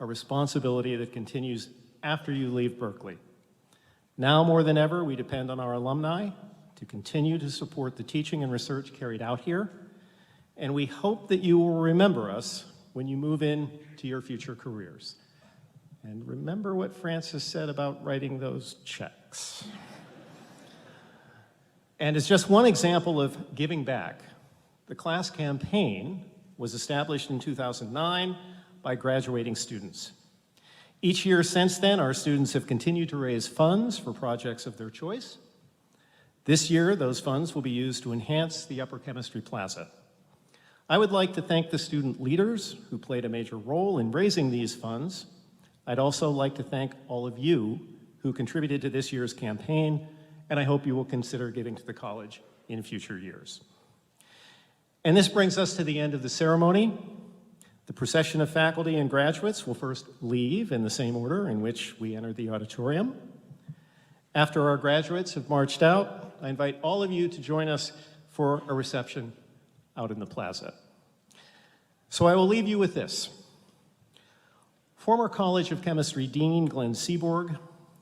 a responsibility that continues after you leave Berkeley. Now more than ever, we depend on our alumni to continue to support the teaching and research carried out here, and we hope that you will remember us when you move into your future careers. And remember what Francis said about writing those checks. And as just one example of giving back, the class campaign was established in 2009 by graduating students. Each year since then, our students have continued to raise funds for projects of their choice. This year, those funds will be used to enhance the Upper Chemistry Plaza. I would like to thank the student leaders who played a major role in raising these funds. I'd also like to thank all of you who contributed to this year's campaign, and I hope you will consider giving to the college in future years. And this brings us to the end of the ceremony. The procession of faculty and graduates will first leave in the same order in which we entered the auditorium. After our graduates have marched out, I invite all of you to join us for a reception out in the plaza. So I will leave you with this. Former College of Chemistry Dean Glenn Seaborg,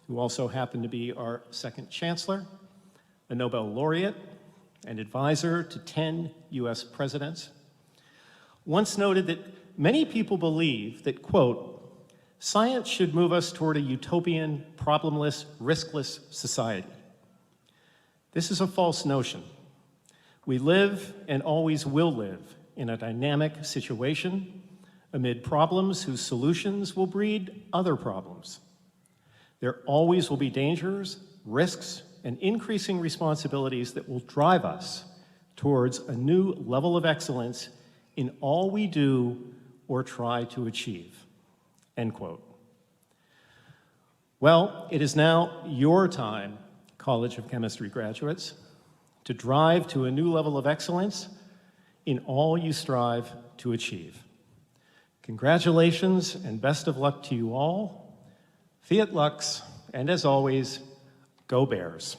who also happened to be our second chancellor, a Nobel laureate, and advisor to 10 US presidents, once noted that many people believe that, quote, science should move us toward a utopian, problemless, riskless society. This is a false notion. We live and always will live in a dynamic situation amid problems whose solutions will breed other problems. There always will be dangers, risks, and increasing responsibilities that will drive us towards a new level of excellence in all we do or try to achieve, end quote. Well, it is now your time, College of Chemistry graduates, to drive to a new level of excellence in all you strive to achieve. Congratulations and best of luck to you all. Fiat Lux, and as always, go Bears.